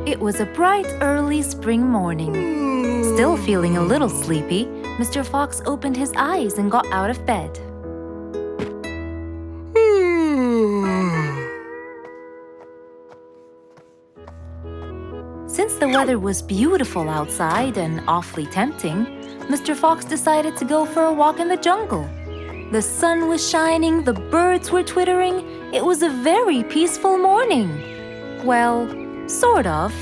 It was a bright, early spring morning. Still feeling a little sleepy, Mr. Fox opened his eyes and got out of bed. Since the weather was beautiful outside and awfully tempting, Mr. Fox decided to go for a walk in the jungle. The sun was shining, the birds were twittering. It was a very peaceful morning. Well, sort of.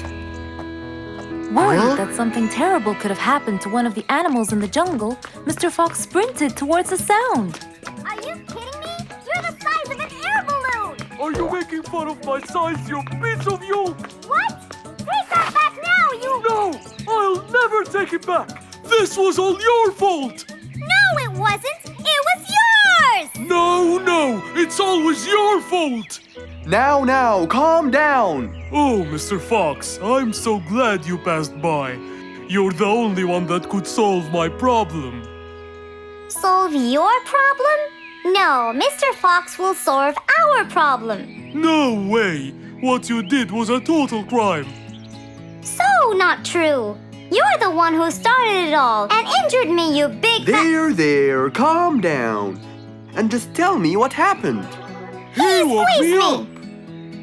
Worried that something terrible could have happened to one of the animals in the jungle, Mr. Fox sprinted towards the sound. Are you kidding me? You're the size of an air balloon! Are you making fun of my size, you piece of you? What? Take that back now, you... No! I'll never take it back! This was all your fault! No, it wasn't! It was yours! No! It's always your fault! Now, calm down! Oh, Mr. Fox, I'm so glad you passed by. You're the only one that could solve my problem. Solve your problem? No, Mr. Fox will solve our problem. No way! What you did was a total crime. So not true. You're the one who started it all and injured me, you big... There, calm down. And just tell me what happened. He woke squeezed me me. up.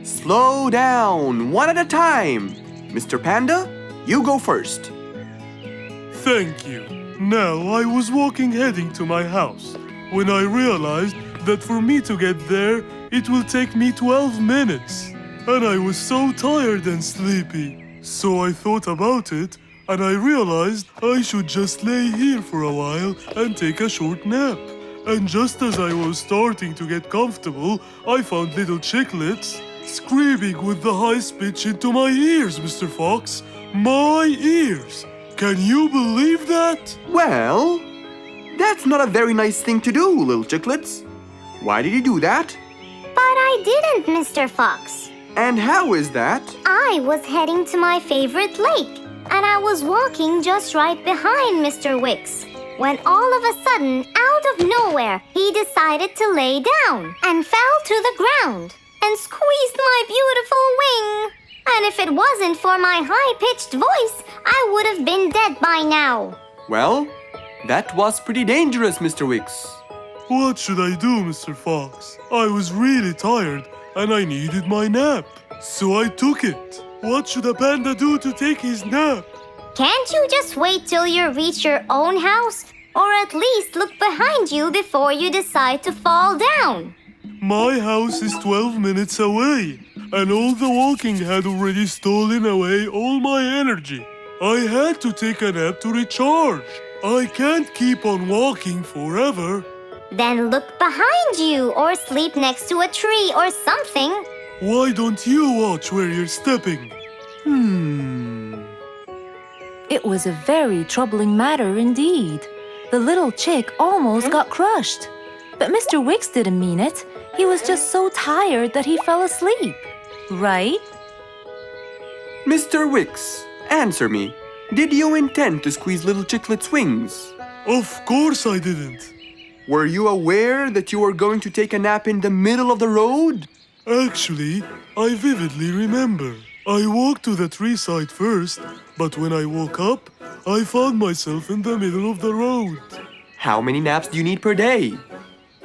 Slow down, one at a time. Mr. Panda, you go first. Thank you. Now, I was walking heading to my house when I realized that for me to get there, it will take me 12 minutes. And I was so tired and sleepy. So I thought about it, and I realized I should just lay here for a while and take a short nap. And just as I was starting to get comfortable, I found little chicklets screaming with the highest pitch into my ears, Mr. Fox. My ears! Can you believe that? Well, that's not a very nice thing to do, little chicklets. Why did you do that? But I didn't, Mr. Fox. And how is that? I was heading to my favorite lake, and I was walking just right behind Mr. Wicks, when all of a sudden, out of nowhere, he decided to lay down and fell to the ground and squeezed my beautiful wing. And if it wasn't for my high-pitched voice, I would have been dead by now. Well, that was pretty dangerous, Mr. Wicks. What should I do, Mr. Fox? I was really tired and I needed my nap. So I took it. What should a panda do to take his nap? Can't you just wait till you reach your own house? Or at least look behind you before you decide to fall down? My house is 12 minutes away, and all the walking had already stolen away all my energy. I had to take a nap to recharge. I can't keep on walking forever. Then look behind you or sleep next to a tree or something. Why don't you watch where you're stepping? It was a very troubling matter indeed. The little chick almost got crushed. But Mr. Wicks didn't mean it. He was just so tired that he fell asleep. Right? Mr. Wicks, answer me. Did you intend to squeeze little chicklet's wings? Of course I didn't. Were you aware that you were going to take a nap in the middle of the road? Actually, I vividly remember. I walked to the tree side first, but when I woke up, I found myself in the middle of the road. How many naps do you need per day?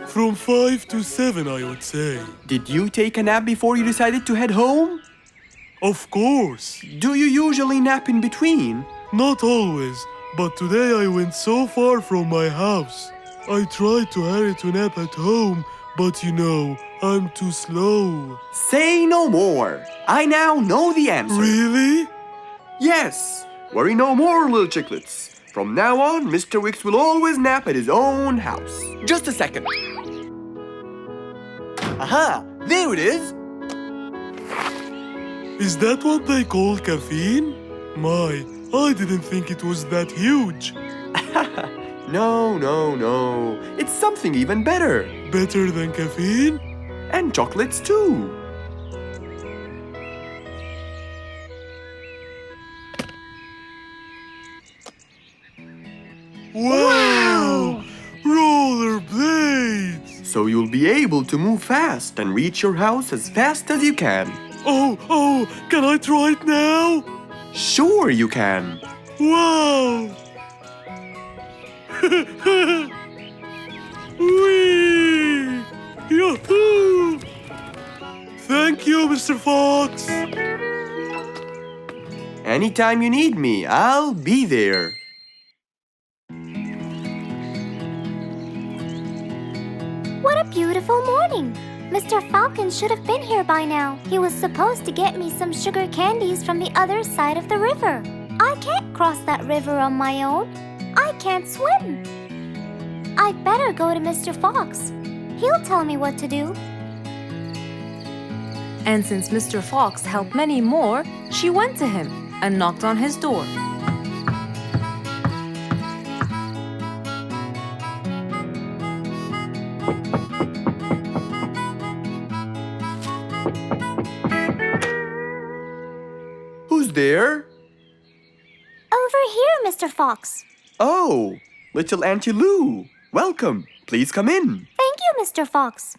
From 5 to 7, I would say. Did you take a nap before you decided to head home? Of course. Do you usually nap in between? Not always, but today I went so far from my house. I tried to hurry to nap at home, but you know, I'm too slow. Say no more. I now know the answer. Really? Yes. Worry no more, little chicklets. From now on, Mr. Wicks will always nap at his own house. Just a second. Aha! There it is! Is that what they call caffeine? My, I didn't think it was that huge. No. It's something even better. Better than caffeine? And chocolates too. Wow! Rollerblades! So you'll be able to move fast and reach your house as fast as you can. Oh, can I try it now? Sure you can. Wow! Whee! Yahoo! Thank you, Mr. Fox. Anytime you need me, I'll be there. What a beautiful morning! Mr. Falcon should have been here by now. He was supposed to get me some sugar candies from the other side of the river. I can't cross that river on my own. I can't swim. I'd better go to Mr. Fox. He'll tell me what to do. And since Mr. Fox helped many more, she went to him and knocked on his door. Who's there? Over here, Mr. Fox. Oh, little Auntie Lou. Welcome. Please come in. Thank you, Mr. Fox.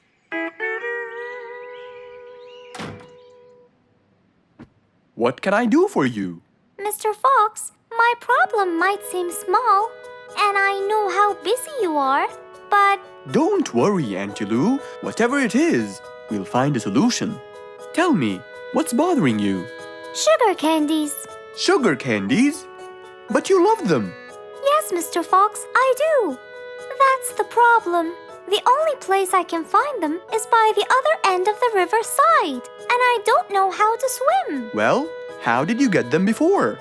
What can I do for you? Mr. Fox, my problem might seem small, and I know how busy you are, but Don't worry, Auntie Lou. Whatever it is, we'll find a solution. Tell me, what's bothering you? sugar candies. Sugar candies? But you love them. Yes, Mr. Fox, I do. That's the problem. The only place I can find them is by the other end of the river side, and I don't know how to swim. Well, how did you get them before?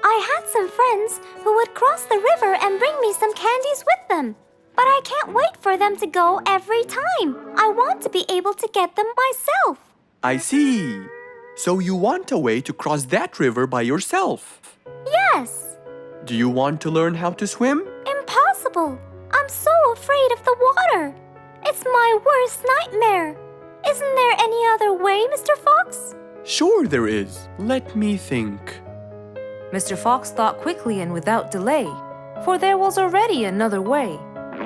I had some friends who would cross the river and bring me some candies with them. But I can't wait for them to go every time. I want to be able to get them myself. I see. So you want a way to cross that river by yourself. Yes. Do you want to learn how to swim? Impossible. I'm so afraid of the water. It's my worst nightmare. Isn't there any other way, Mr. Fox? Sure there is. Let me think. Mr. Fox thought quickly and without delay, for there was already another way.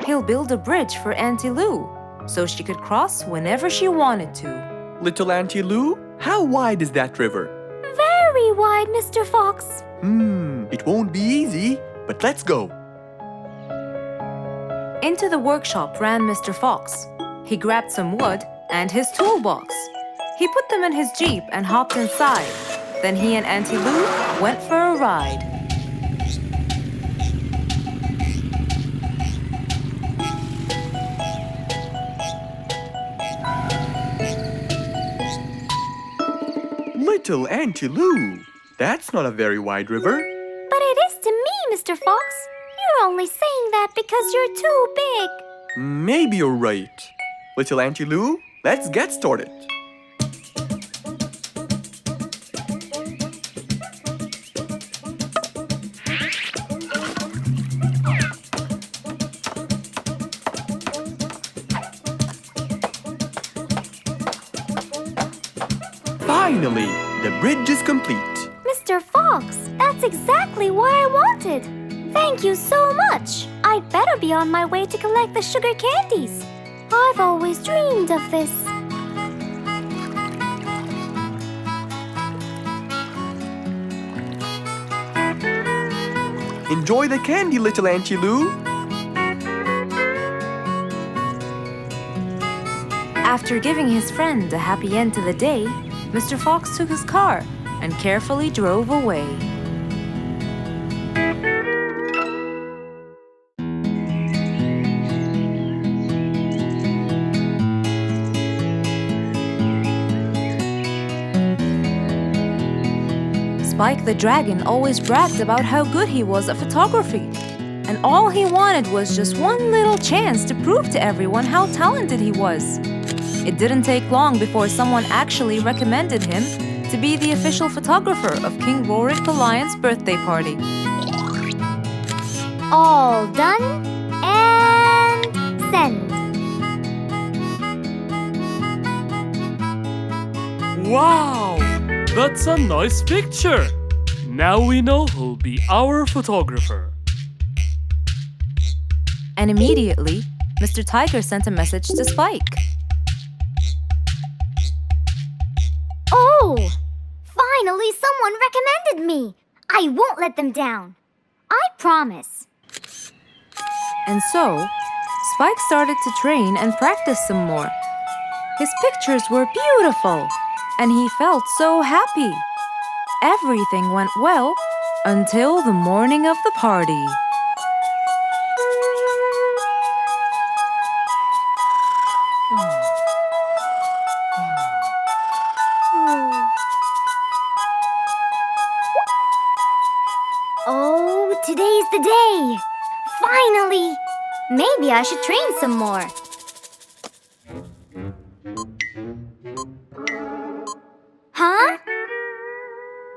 He'll build a bridge for Auntie Lou, so she could cross whenever she wanted to. Little Auntie Lou, how wide is that river? Very wide, Mr. Fox. It won't be easy, but let's go. Into the workshop ran Mr. Fox. He grabbed some wood and his toolbox. He put them in his Jeep and hopped inside. Then he and Auntie Lou went for a ride. Little Auntie Lou, that's not a very wide river. But it is to me, Mr. Fox. You're only saying that because you're too big. Maybe you're right. Little Auntie Lou, let's get started. Finally, the bridge is complete. Mr. Fox, that's exactly what I wanted. Thank you so much. I'd better be on my way to collect the sugar candies. I've always dreamed of this. Enjoy the candy, little Auntie Lou. After giving his friend a happy end to the day, Mr. Fox took his car and carefully drove away. Spike the Dragon always bragged about how good he was at photography, and all he wanted was just one little chance to prove to everyone how talented he was. It didn't take long before someone actually recommended him to be the official photographer of King Rorik the Lion's birthday party. All done and send. Wow! That's a nice picture. Now we know who'll be our photographer. And immediately, Mr. Tiger sent a message to Spike. Oh, Someone recommended me. I won't let them down. I promise. And so, Spike started to train and practice some more. His pictures were beautiful, and he felt so happy. Everything went well until the morning of the party. Oh, today's the day. Finally. Maybe I should train some more. Huh?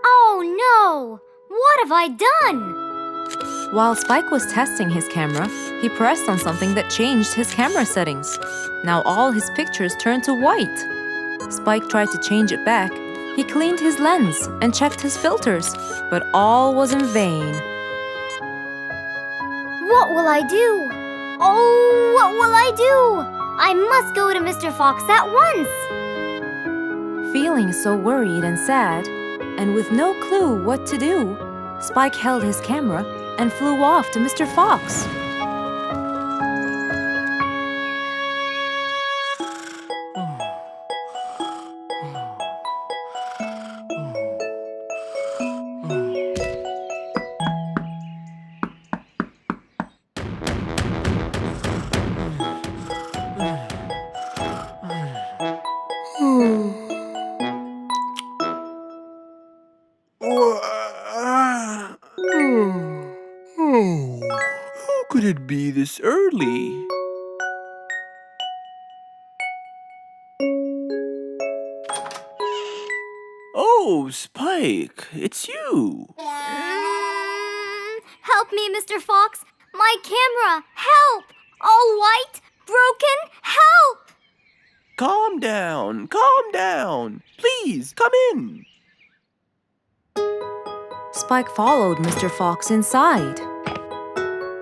Oh no! What have I done? While Spike was testing his camera, he pressed on something that changed his camera settings. Now all his pictures turned to white. Spike tried to change it back. He cleaned his lens and checked his filters, but all was in vain. What will I do? Oh, what will I do? I must go to Mr. Fox at once. Feeling so worried and sad, and with no clue what to do, Spike held his camera and flew off to Mr. Fox. How could it be this early? Oh, Spike, it's you. Help me, Mr. Fox. My camera. Help! All white, broken. Help! Calm down, calm down. Please, come in. Spike followed Mr. Fox inside.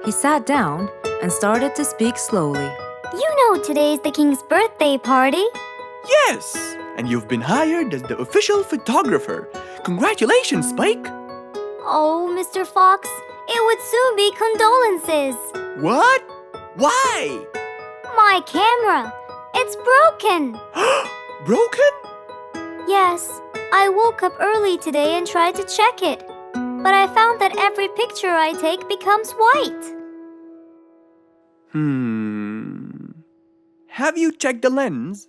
He sat down and started to speak slowly. You know today's the king's birthday party. Yes, and you've been hired as the official photographer. Congratulations, Spike. Oh, Mr. Fox, it would soon be condolences. What? Why? My camera. It's broken. Broken? Yes, I woke up early today and tried to check it. But I found that every picture I take becomes white. Have you checked the lens?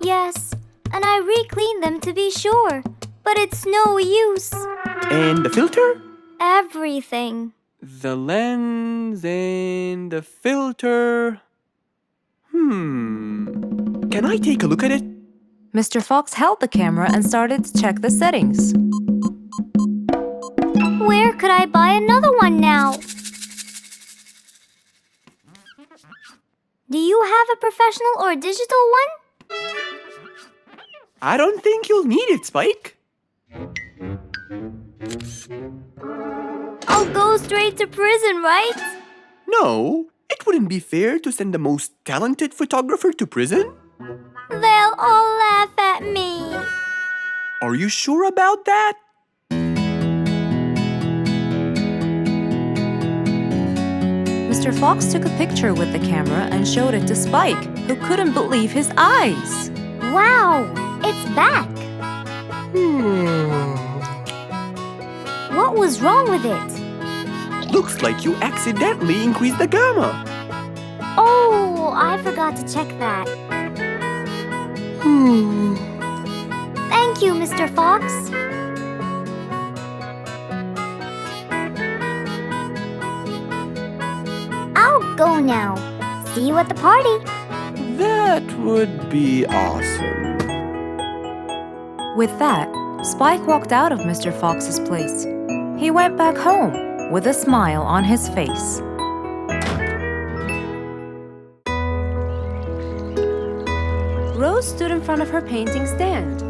Yes, and I re-cleaned them to be sure. But it's no use. And the filter? Everything. The lens and the filter. Can I take a look at it? Mr. Fox held the camera and started to check the settings. Where could I buy another one now? Do you have a professional or digital one? I don't think you'll need it, Spike. I'll go straight to prison, right? No, it wouldn't be fair to send the most talented photographer to prison. They'll all laugh at me. Are you sure about that? Mr. Fox took a picture with the camera and showed it to Spike, who couldn't believe his eyes. Wow, it's back. What was wrong with it? Looks like you accidentally increased the gamma. Oh, I forgot to check that. Thank you, Mr. Fox. I'll go now. See you at the party. That would be awesome. With that, Spike walked out of Mr. Fox's place. He went back home with a smile on his face. Rose stood in front of her painting stand,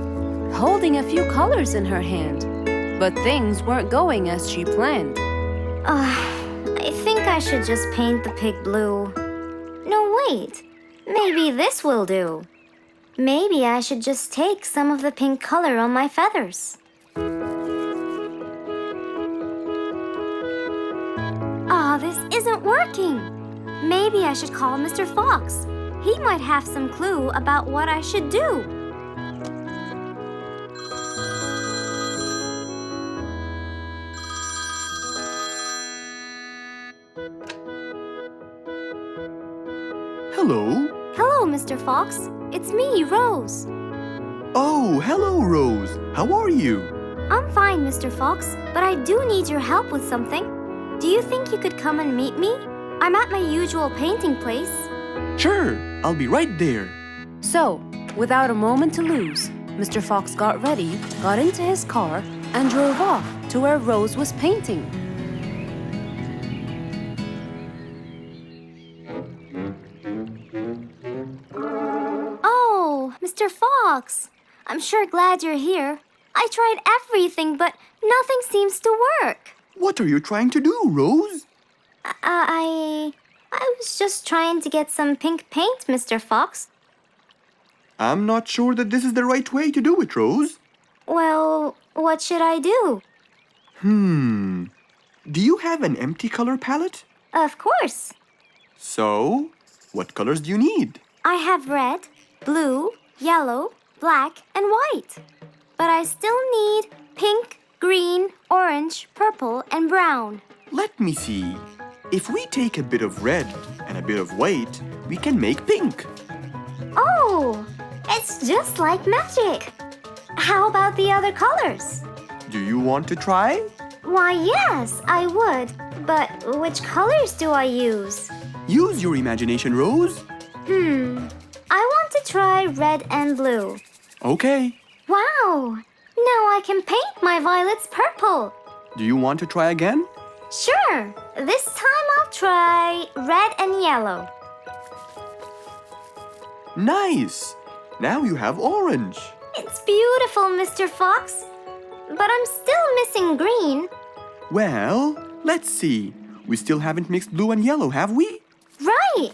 holding a few colors in her hand. But things weren't going as she planned. I think I should just paint the pig blue. No, wait. Maybe this will do. Maybe I should just take some of the pink color on my feathers. This isn't working. Maybe I should call Mr. Fox. He might have some clue about what I should do. Hello? Hello, Mr. Fox. It's me, Rose. Oh, hello, Rose. How are you? I'm fine, Mr. Fox, but I do need your help with something. Do you think you could come and meet me? I'm at my usual painting place. Sure, I'll be right there. So, without a moment to lose, Mr. Fox got ready, got into his car, and drove off to where Rose was painting. Oh, Mr. Fox. I'm sure glad you're here. I tried everything, but nothing seems to work. What are you trying to do, Rose? I was just trying to get some pink paint, Mr. Fox. I'm not sure that this is the right way to do it, Rose. Well, what should I do? Do you have an empty color palette? Of course. So, what colors do you need? I have red, blue, yellow, black, and white. But I still need pink, green, orange, purple, and brown. Let me see. If we take a bit of red and a bit of white, we can make pink. Oh, it's just like magic. How about the other colors? Do you want to try? Why, yes, I would. But which colors do I use? Use your imagination, Rose. I want to try red and blue. Okay. Wow, now I can paint my violets purple. Do you want to try again? Sure, this time I'll try red and yellow. Nice. Now you have orange. It's beautiful, Mr. Fox. But I'm still missing green. Well, let's see. We still haven't mixed blue and yellow, have we? Right.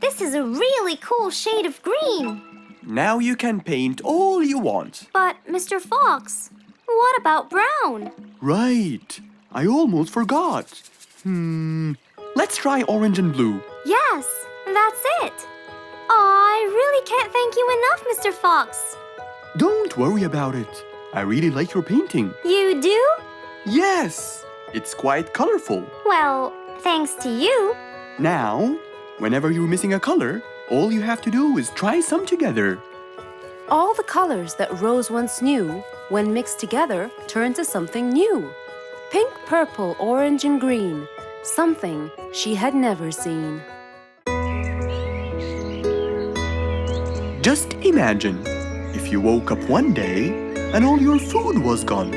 This is a really cool shade of green. Now you can paint all you want. But, Mr. Fox, what about brown? Right. I almost forgot. Let's try orange and blue. Yes, that's it. I really can't thank you enough, Mr. Fox. Don't worry about it. I really like your painting. You do? Yes, it's quite colorful. Well, thanks to you. Now, whenever you're missing a color, all you have to do is try some together. All the colors that Rose once knew, when mixed together, turned to something new. Pink, purple, orange, and green. Something she had never seen. Just imagine if you woke up one day and all your food was gone.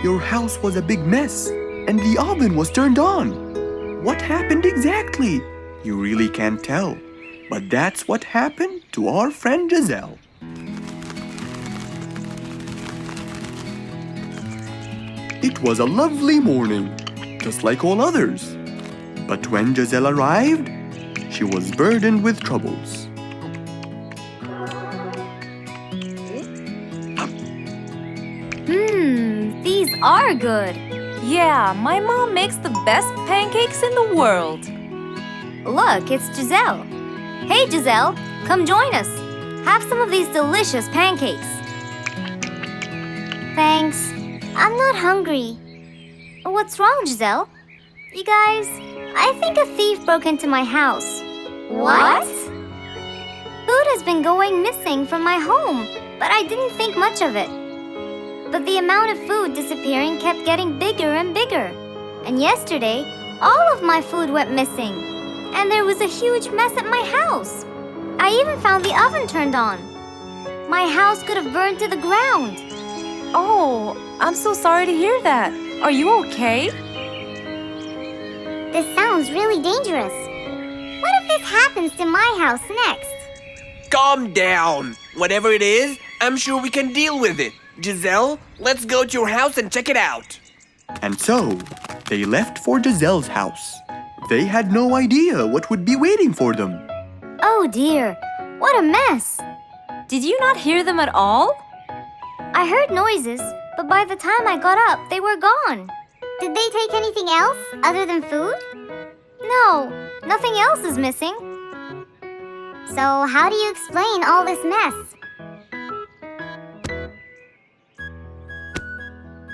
Your house was a big mess and the oven was turned on. What happened exactly? You really can't tell. But that's what happened to our friend Giselle. It was a lovely morning, just like all others. But when Giselle arrived, she was burdened with troubles. These are good. Yeah, my mom makes the best pancakes in the world. Look, it's Giselle. Hey, Giselle, come join us. Have some of these delicious pancakes. Thanks. I'm not hungry. What's wrong, Giselle? You guys, I think a thief broke into my house. What? Food has been going missing from my home, but I didn't think much of it. But the amount of food disappearing kept getting bigger and bigger. And yesterday, all of my food went missing. And there was a huge mess at my house. I even found the oven turned on. My house could have burned to the ground. Oh, I'm so sorry to hear that. Are you okay? This sounds really dangerous. What if this happens to my house next? Calm down. Whatever it is, I'm sure we can deal with it. Giselle, let's go to your house and check it out. And so, they left for Giselle's house. They had no idea what would be waiting for them. Oh dear, what a mess. Did you not hear them at all? I heard noises, but by the time I got up, they were gone. Did they take anything else other than food? No, nothing else is missing. So how do you explain all this mess?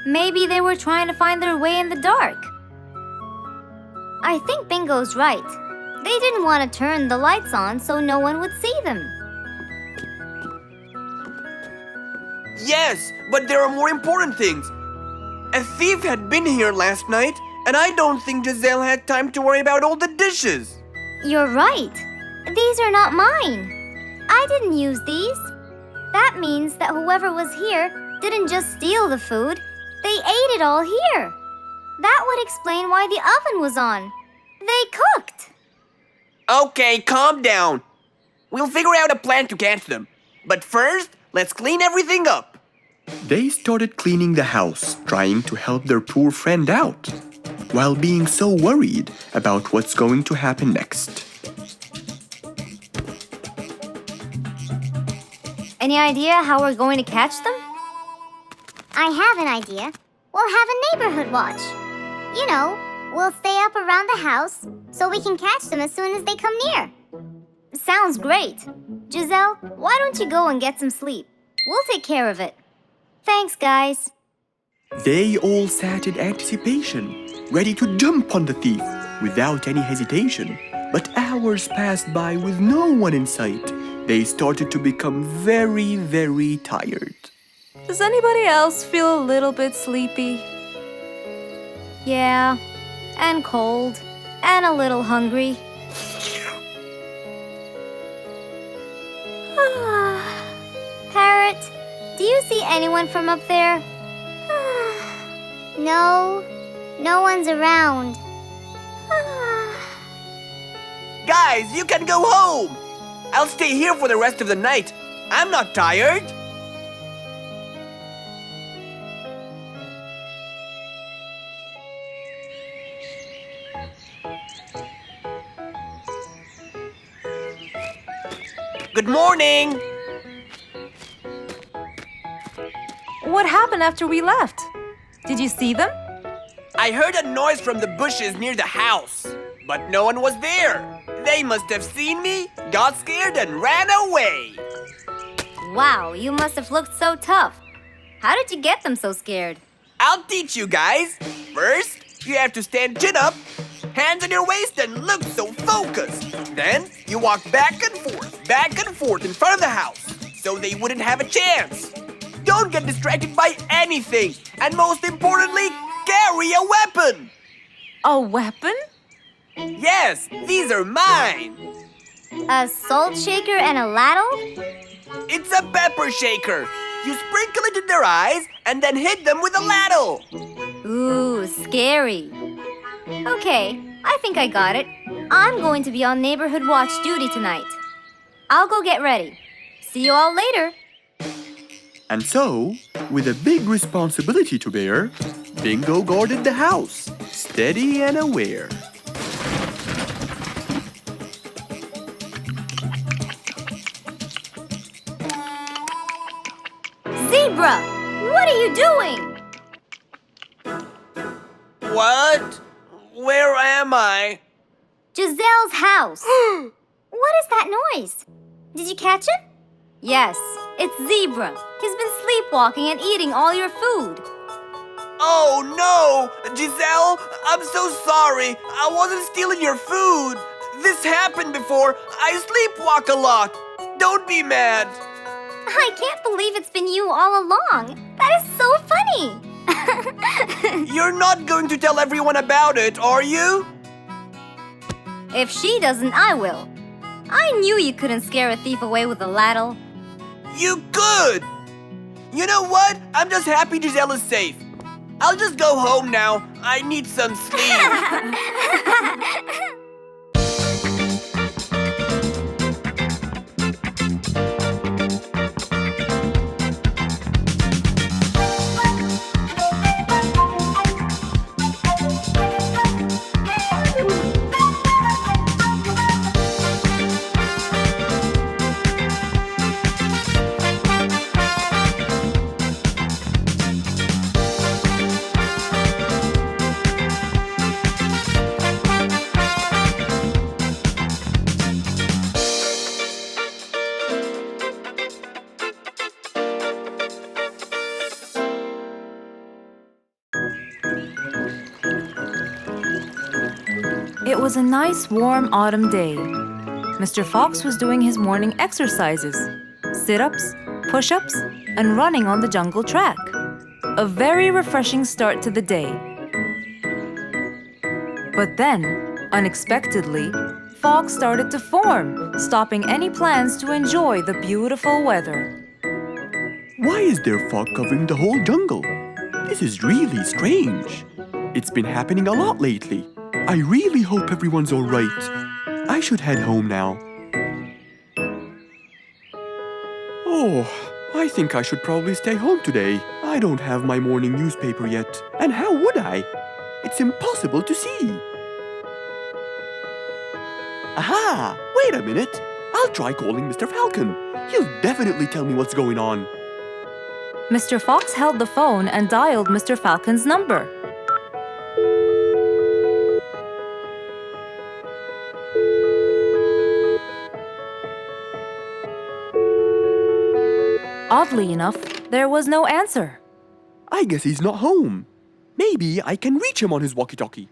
Maybe they were trying to find their way in the dark. I think Bingo's right. They didn't want to turn the lights on so no one would see them. Yes, but there are more important things. A thief had been here last night, and I don't think Giselle had time to worry about all the dishes. You're right. These are not mine. I didn't use these. That means that whoever was here didn't just steal the food, they ate it all here. That would explain why the oven was on. They cooked. Okay, calm down. We'll figure out a plan to catch them. But first, let's clean everything up. They started cleaning the house, trying to help their poor friend out, while being so worried about what's going to happen next. Any idea how we're going to catch them? I have an idea. We'll have a neighborhood watch. You know, we'll stay up around the house so we can catch them as soon as they come near. Sounds great. Giselle, why don't you go and get some sleep? We'll take care of it. Thanks, guys. They all sat in anticipation, ready to jump on the thief without any hesitation. But hours passed by with no one in sight. They started to become very, very tired. Does anybody else feel a little bit sleepy? Yeah, and cold, and a little hungry. Parrot, do you see anyone from up there? No, no one's around. Guys, you can go home. I'll stay here for the rest of the night. I'm not tired. Good morning. What happened after we left? Did you see them? I heard a noise from the bushes near the house, but no one was there. They must have seen me, got scared, and ran away. Wow, you must have looked so tough. How did you get them so scared? I'll teach you guys. First, you have to stand chin up, hands on your waist, and look so focused. Then, you walk back and forth in front of the house, so they wouldn't have a chance. Don't get distracted by anything, and most importantly, carry a weapon. A weapon? Yes, these are mine. A salt shaker and a ladle? It's a pepper shaker. You sprinkle it in their eyes and then hit them with a ladle. Ooh, scary. Okay, I think I got it. I'm going to be on neighborhood watch duty tonight. I'll go get ready. See you all later. And so, with a big responsibility to bear, Bingo guarded the house, steady and aware. Zebra, what are you doing? What? Where am I? Giselle's house. What is that noise? Did you catch it? Yes, it's Zebra. He's been sleepwalking and eating all your food. Oh no! Giselle, I'm so sorry. I wasn't stealing your food. This happened before. I sleepwalk a lot. Don't be mad. I can't believe it's been you all along. That is so funny. You're not going to tell everyone about it, are you? If she doesn't, I will. I knew you couldn't scare a thief away with a ladle. You could! You know what? I'm just happy Giselle is safe. I'll just go home now. I need some sleep. It was a nice warm autumn day. Mr. Fox was doing his morning exercises, sit-ups, push-ups, and running on the jungle track. A very refreshing start to the day. But then, unexpectedly, fog started to form, stopping any plans to enjoy the beautiful weather. Why is there fog covering the whole jungle? This is really strange. It's been happening a lot lately. I really hope everyone's all right. I should head home now. Oh, I think I should probably stay home today. I don't have my morning newspaper yet. And how would I? It's impossible to see. Aha! Wait a minute. I'll try calling Mr. Falcon. He'll definitely tell me what's going on. Mr. Fox held the phone and dialed Mr. Falcon's number. Oddly enough, there was no answer. I guess he's not home. Maybe I can reach him on his walkie-talkie.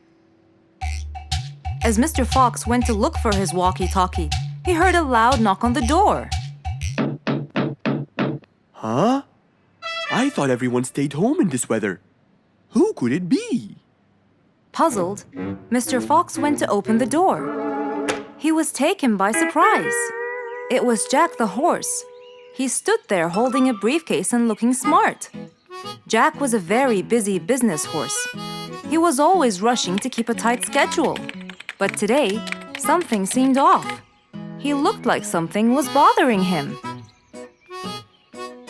As Mr. Fox went to look for his walkie-talkie, he heard a loud knock on the door. Huh? I thought everyone stayed home in this weather. Who could it be? Puzzled, Mr. Fox went to open the door. He was taken by surprise. It was Jack the horse. He stood there holding a briefcase and looking smart. Jack was a very busy business horse. He was always rushing to keep a tight schedule. But today, something seemed off. He looked like something was bothering him.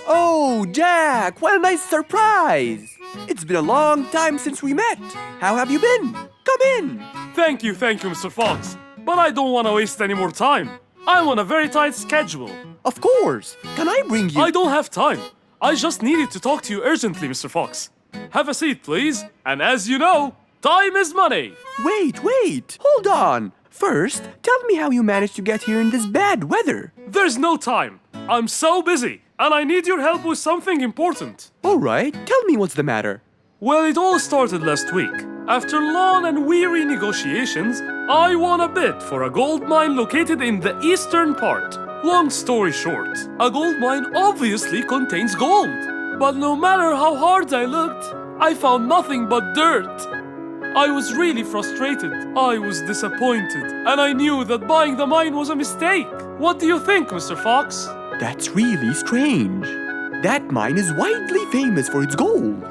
Oh, Jack, what a nice surprise! It's been a long time since we met. How have you been? Come in. Thank you, Mr. Fox. But I don't want to waste any more time. I'm on a very tight schedule. Of course. Can I bring you... I don't have time. I just needed to talk to you urgently, Mr. Fox. Have a seat, please. And as you know, time is money. Wait. Hold on. First, tell me how you managed to get here in this bad weather. There's no time. I'm so busy, and I need your help with something important. All right, tell me what's the matter. Well, it all started last week. After long and weary negotiations, I won a bid for a gold mine located in the eastern part. Long story short, a gold mine obviously contains gold. But no matter how hard I looked, I found nothing but dirt. I was really frustrated. I was disappointed, and I knew that buying the mine was a mistake. What do you think, Mr. Fox? That's really strange. That mine is widely famous for its gold.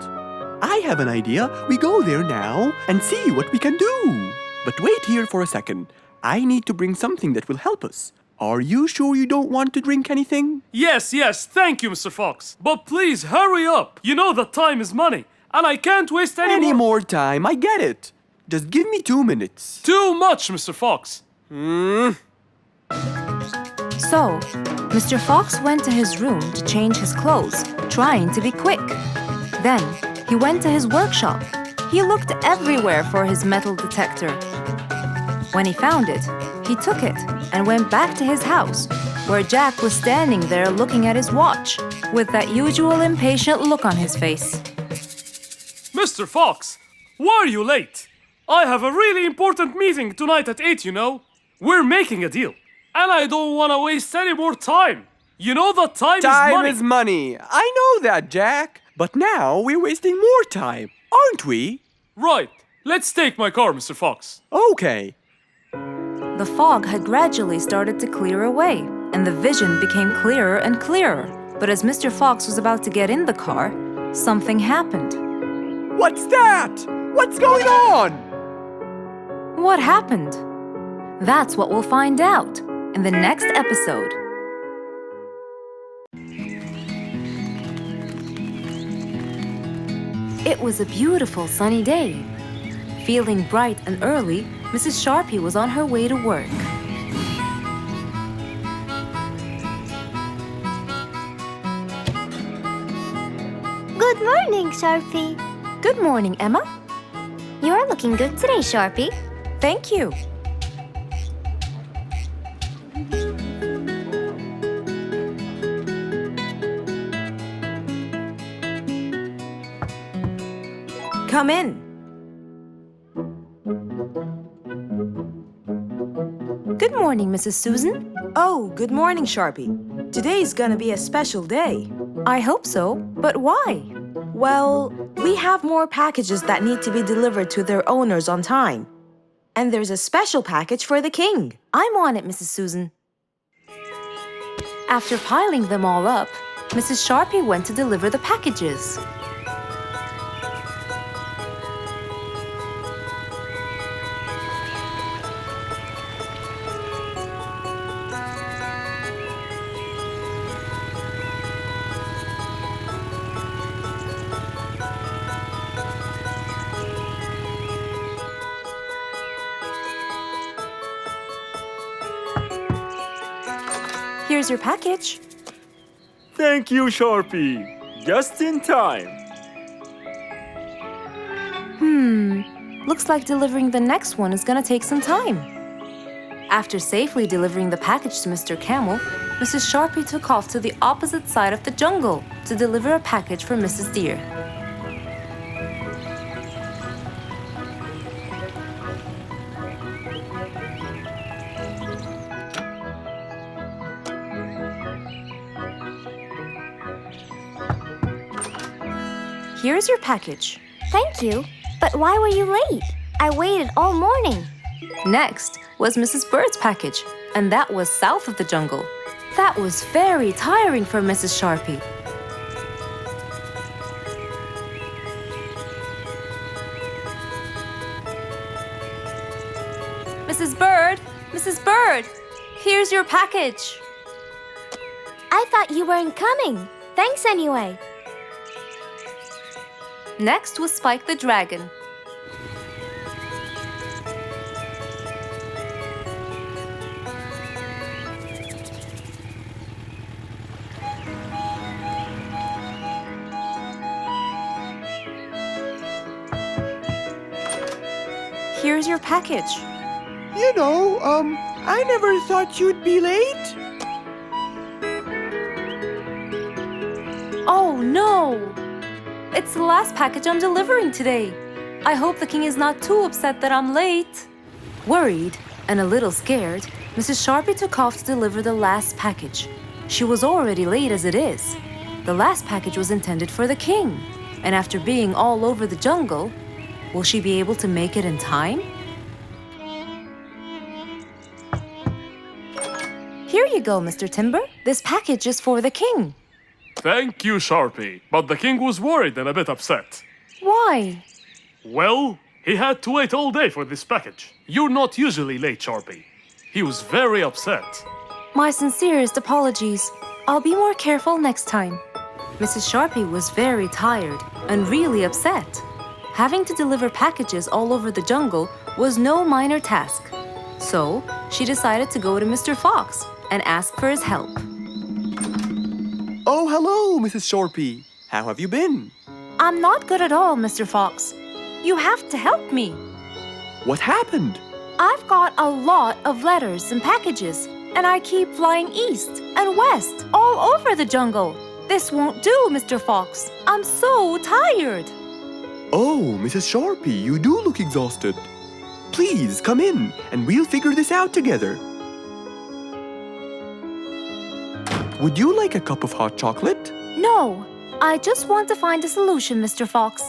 I have an idea. We go there now and see what we can do. But wait here for a second. I need to bring something that will help us. Are you sure you don't want to drink anything? Yes, thank you, Mr. Fox. But please, hurry up. You know that time is money, and I can't waste any more time. I get it. Just give me 2 minutes. Too much, Mr. Fox. So, Mr. Fox went to his room to change his clothes, trying to be quick. Then, he went to his workshop. He looked everywhere for his metal detector. When he found it, he took it and went back to his house, where Jack was standing there looking at his watch, with that usual impatient look on his face. Mr. Fox, why are you late? I have a really important meeting tonight at 8, you know. We're making a deal, and I don't want to waste any more time. You know that time is money. Time is money. I know that, Jack. But now we're wasting more time, aren't we? Right. Let's take my car, Mr. Fox. Okay. The fog had gradually started to clear away, and the vision became clearer and clearer. But as Mr. Fox was about to get in the car, something happened. What's that? What's going on? What happened? That's what we'll find out in the next episode. It was a beautiful sunny day. Feeling bright and early, Mrs. Sharpie was on her way to work. Good morning, Sharpie. Good morning, Emma. You're looking good today, Sharpie. Thank you. Come in. Good morning, Mrs. Susan. Oh, good morning, Sharpie. Today's gonna be a special day. I hope so, but why? Well, we have more packages that need to be delivered to their owners on time. And there's a special package for the king. I'm on it, Mrs. Susan. After piling them all up, Mrs. Sharpie went to deliver the packages. Here's your package. Thank you, Sharpie. Just in time. Looks like delivering the next one is gonna take some time. After safely delivering the package to Mr. Camel, Mrs. Sharpie took off to the opposite side of the jungle to deliver a package for Mrs. Deer. Here's your package. Thank you. But why were you late? I waited all morning. Next was Mrs. Bird's package, and that was south of the jungle. That was very tiring for Mrs. Sharpie. Mrs. Bird! Mrs. Bird! Here's your package. I thought you weren't coming. Thanks anyway. Next was Spike the Dragon. Here's your package. I never thought you'd be late. Oh no! It's the last package I'm delivering today. I hope the king is not too upset that I'm late. Worried and a little scared, Mrs. Sharpie took off to deliver the last package. She was already late as it is. The last package was intended for the king, and after being all over the jungle, will she be able to make it in time? Here you go, Mr. Timber. This package is for the king. Thank you, Sharpie. But the king was worried and a bit upset. Why? Well, he had to wait all day for this package. You're not usually late, Sharpie. He was very upset. My sincerest apologies. I'll be more careful next time. Mrs. Sharpie was very tired and really upset. Having to deliver packages all over the jungle was no minor task. So, she decided to go to Mr. Fox and ask for his help. Oh, hello, Mrs. Sharpie. How have you been? I'm not good at all, Mr. Fox. You have to help me. What happened? I've got a lot of letters and packages, and I keep flying east and west all over the jungle. This won't do, Mr. Fox. I'm so tired. Oh, Mrs. Sharpie, you do look exhausted. Please come in and we'll figure this out together. Would you like a cup of hot chocolate? No, I just want to find a solution, Mr. Fox.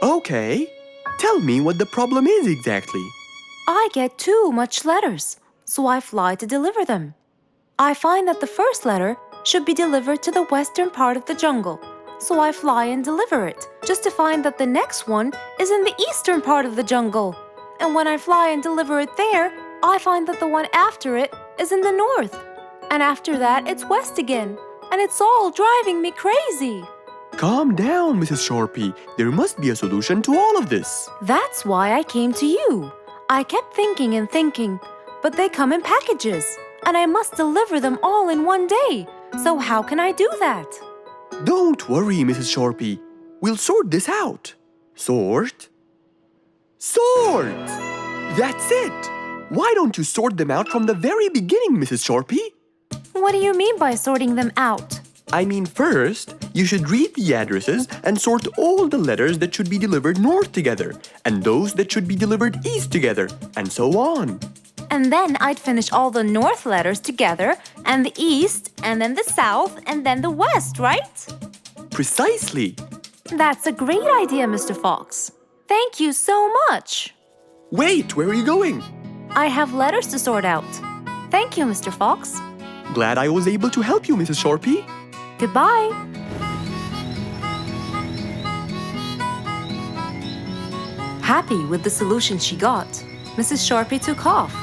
Okay. Tell me what the problem is exactly. I get too much letters, so I fly to deliver them. I find that the first letter should be delivered to the western part of the jungle, so I fly and deliver it, just to find that the next one is in the eastern part of the jungle. And when I fly and deliver it there, I find that the one after it is in the north. And after that, it's west again. And it's all driving me crazy. Calm down, Mrs. Sharpie. There must be a solution to all of this. That's why I came to you. I kept thinking and thinking, but they come in packages, and I must deliver them all in one day. So how can I do that? Don't worry, Mrs. Sharpie. We'll sort this out. Sort? Sort! That's it! Why don't you sort them out from the very beginning, Mrs. Sharpie? What do you mean by sorting them out? I mean, first, You should read the addresses and sort all the letters that should be delivered north together, and those that should be delivered east together, and so on. And then I'd finish all the north letters together, and the east, and then the south, and then the west, right? Precisely. That's a great idea, Mr. Fox. Thank you so much. Wait, where are you going? I have letters to sort out. Thank you, Mr. Fox. Glad I was able to help you, Mrs. Sharpie. Goodbye. Happy with the solution she got, Mrs. Sharpie took off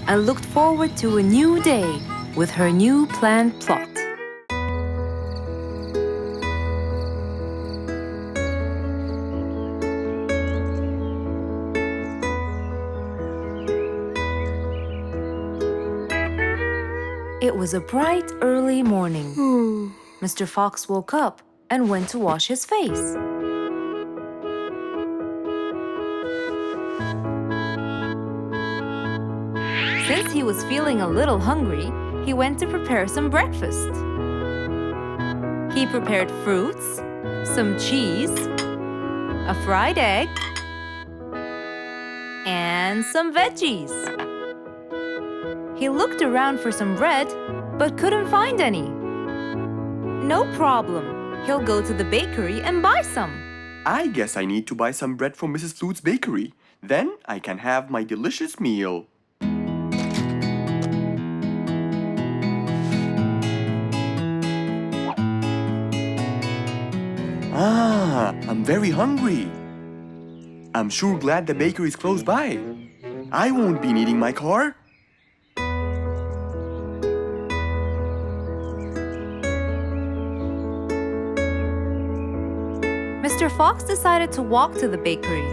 and looked forward to a new day with her new planned plot. It was a bright early morning. Mr. Fox woke up and went to wash his face. Since he was feeling a little hungry, he went to prepare some breakfast. He prepared fruits, some cheese, a fried egg, and some veggies. He looked around for some bread, but couldn't find any. No problem. He'll go to the bakery and buy some. I guess I need to buy some bread from Mrs. Flute's bakery. Then I can have my delicious meal. I'm very hungry. I'm sure glad the bakery is close by. I won't be needing my car. Mr. Fox decided to walk to the bakery.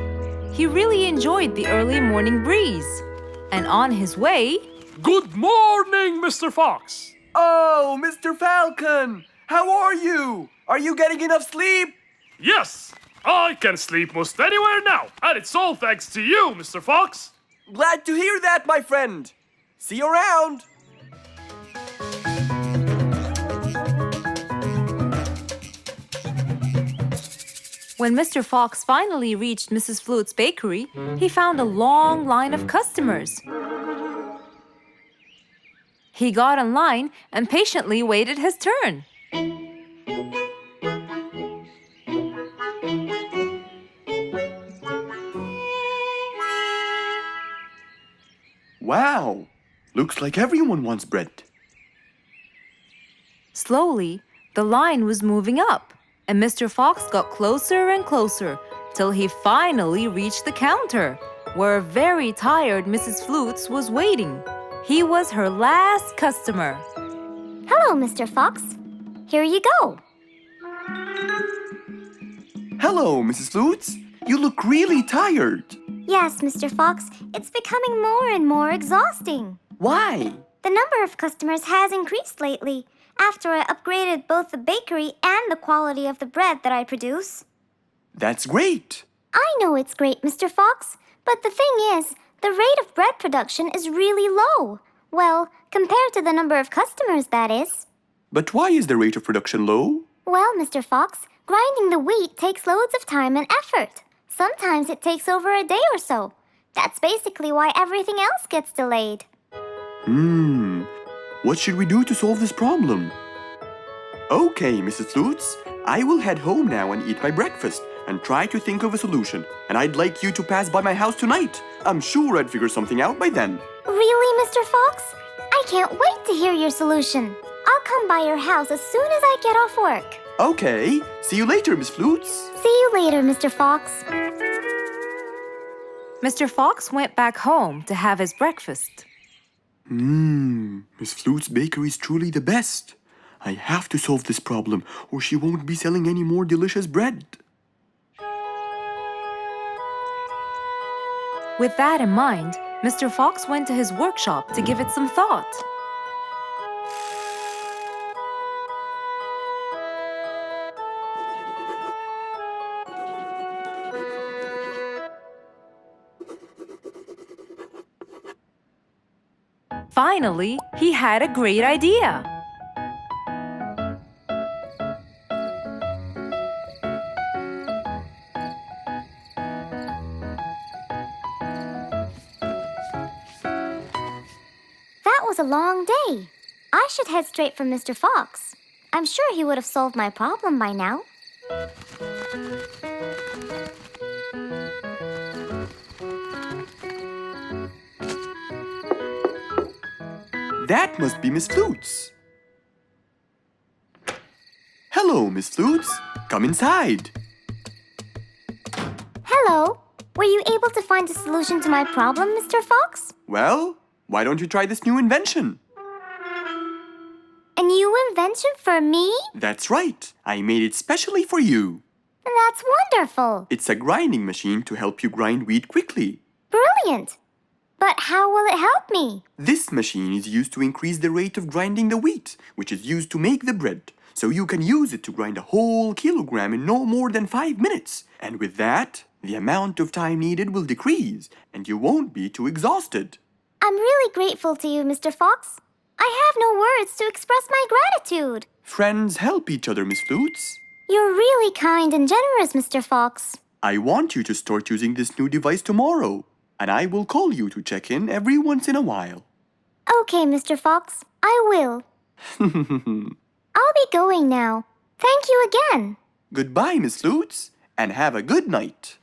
He really enjoyed the early morning breeze. And on his way... Good morning, Mr. Fox. Oh, Mr. Falcon! How are you? Are you getting enough sleep? Yes, I can sleep most anywhere now, and it's all thanks to you, Mr. Fox. Glad to hear that, my friend. See you around. When Mr. Fox finally reached Mrs. Flute's bakery, he found a long line of customers. He got in line and patiently waited his turn. Wow! Looks like everyone wants bread. Slowly, the line was moving up, and Mr. Fox got closer and closer till he finally reached the counter, where a very tired Mrs. Flutes was waiting. He was her last customer. Hello, Mr. Fox. Here you go. Hello, Mrs. Flutes. You look really tired. Yes, Mr. Fox, it's becoming more and more exhausting. Why? The number of customers has increased lately after I upgraded both the bakery and the quality of the bread that I produce. That's great. I know it's great, Mr. Fox, but the thing is, the rate of bread production is really low. Well, compared to the number of customers, that is. But why is the rate of production low? Well, Mr. Fox, grinding the wheat takes loads of time and effort. Sometimes it takes over a day or so. That's basically why everything else gets delayed. What should we do to solve this problem? Okay, Mrs. Flutes, I will head home now and eat my breakfast and try to think of a solution. And I'd like you to pass by my house tonight. I'm sure I'd figure something out by then. Really, Mr. Fox? I can't wait to hear your solution. I'll come by your house as soon as I get off work. Okay, see you later, Miss Flutes. See you later, Mr. Fox. Mr. Fox went back home to have his breakfast. Miss Flute's bakery is truly the best. I have to solve this problem or she won't be selling any more delicious bread. With that in mind, Mr. Fox went to his workshop to give it some thought. Finally, he had a great idea. was a long day. I should head straight for Mr. Fox. I'm sure he would have solved my problem by now. That must be Miss Flutes. Hello, Miss Flutes. Come inside. Hello. Were you able to find a solution to my problem, Mr. Fox? Well, why don't you try this new invention? A new invention for me? That's right. I made it specially for you. That's wonderful. It's a grinding machine to help you grind wheat quickly. Brilliant. But how will it help me? This machine is used to increase the rate of grinding the wheat, which is used to make the bread. So you can use it to grind a whole kilogram in no more than 5 minutes. And with that, the amount of time needed will decrease, and you won't be too exhausted. I'm really grateful to you, Mr. Fox. I have no words to express my gratitude. Friends help each other, Miss Flutes. You're really kind and generous, Mr. Fox. I want you to start using this new device tomorrow, and I will call you to check in every once in a while. Okay, Mr. Fox, I will. I'll be going now. Thank you again. Goodbye, Miss Flutes, and have a good night.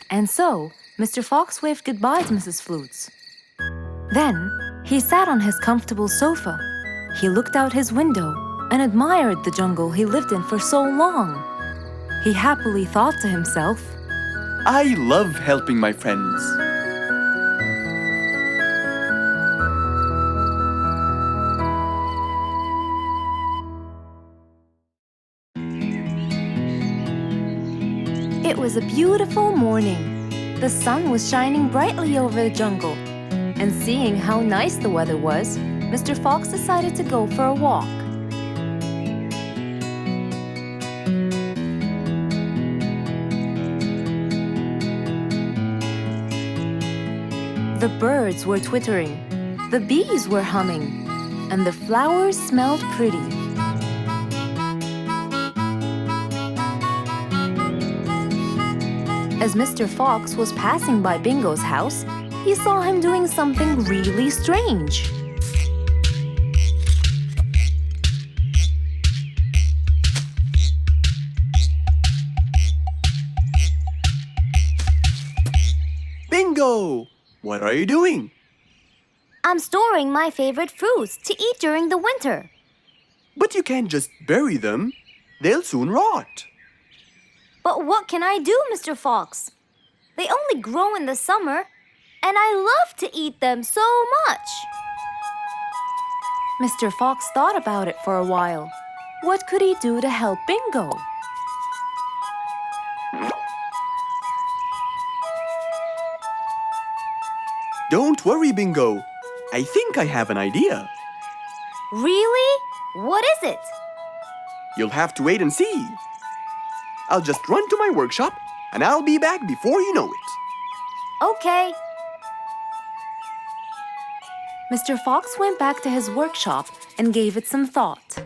And so, Mr. Fox waved goodbye to Mrs. Flutes. Then, he sat on his comfortable sofa. He looked out his window and admired the jungle he lived in for so long. He happily thought to himself, I love helping my friends. It was a beautiful morning. The sun was shining brightly over the jungle. And seeing how nice the weather was, Mr. Fox decided to go for a walk. The birds were twittering, the bees were humming, and the flowers smelled pretty. As Mr. Fox was passing by Bingo's house, he saw him doing something really strange. Bingo! What are you doing? I'm storing my favorite fruits to eat during the winter. But you can't just bury them. They'll soon rot. But what can I do, Mr. Fox? They only grow in the summer, and I love to eat them so much. Mr. Fox thought about it for a while. What could he do to help Bingo? Don't worry, Bingo. I think I have an idea. Really? What is it? You'll have to wait and see. I'll just run to my workshop, and I'll be back before you know it. Okay. Mr. Fox went back to his workshop and gave it some thought.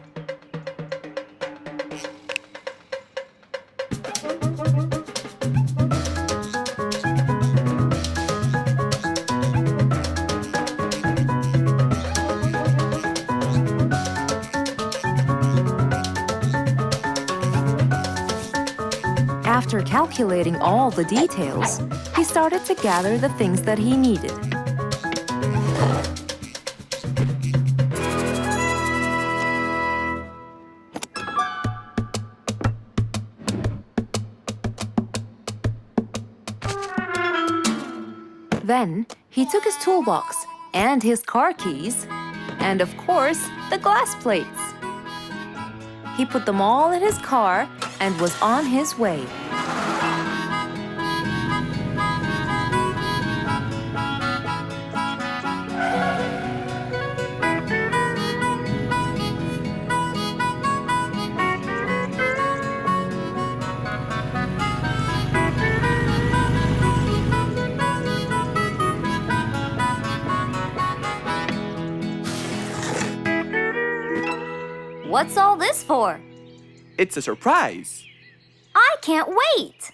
After calculating all the details, he started to gather the things that he needed. Then, he took his toolbox and his car keys, and of course, the glass plates. He put them all in his car and was on his way. What's all this for? It's a surprise. I can't wait.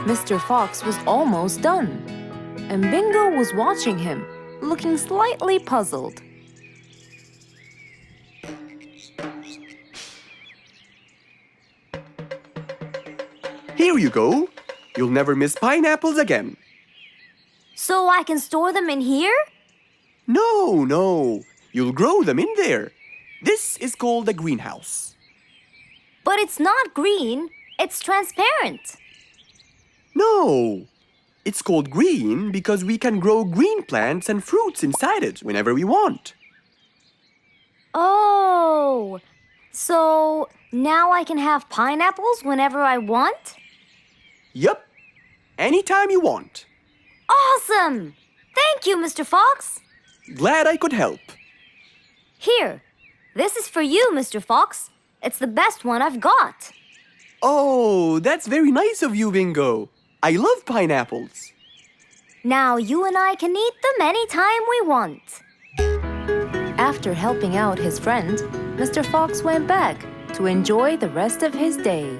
Mr. Fox was almost done, and Bingo was watching him, looking slightly puzzled. Here you go. You'll never miss pineapples again. So I can store them in here? No. You'll grow them in there. This is called a greenhouse. But it's not green. It's transparent. No. It's called green because we can grow green plants and fruits inside it whenever we want. Oh, so now I can have pineapples whenever I want? Yup. Anytime you want. Awesome! Thank you, Mr. Fox. Glad I could help. Here, this is for you, Mr. Fox. It's the best one I've got. Oh, that's very nice of you, Bingo. I love pineapples. Now you and I can eat them anytime we want. After helping out his friend, Mr. Fox went back to enjoy the rest of his day.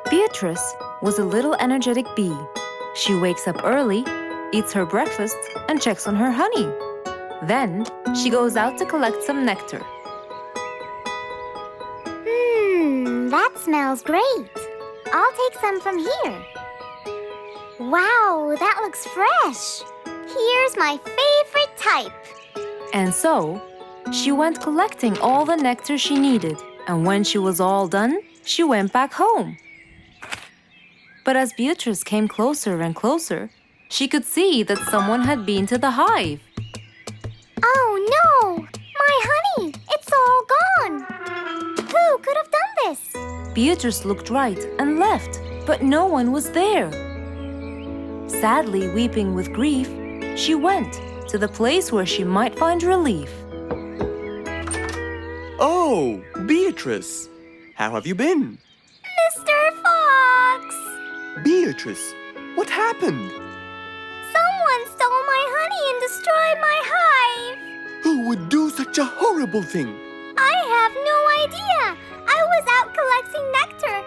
Beatrice was a little energetic bee. She wakes up early, eats her breakfast, and checks on her honey. Then, she goes out to collect some nectar. That smells great. I'll take some from here. Wow, that looks fresh. Here's my favorite type. And so, she went collecting all the nectar she needed, and when she was all done, she went back home. But as Beatrice came closer and closer, she could see that someone had been to the hive. Oh no! My honey! It's all gone! Who could have done this? Beatrice looked right and left, but no one was there. Sadly weeping with grief, she went to the place where she might find relief. Oh, Beatrice. How have you been? Mr. Fox! Beatrice, what happened? Someone stole my honey and destroyed my hive! Who would do such a horrible thing? I have no idea! I was out collecting nectar,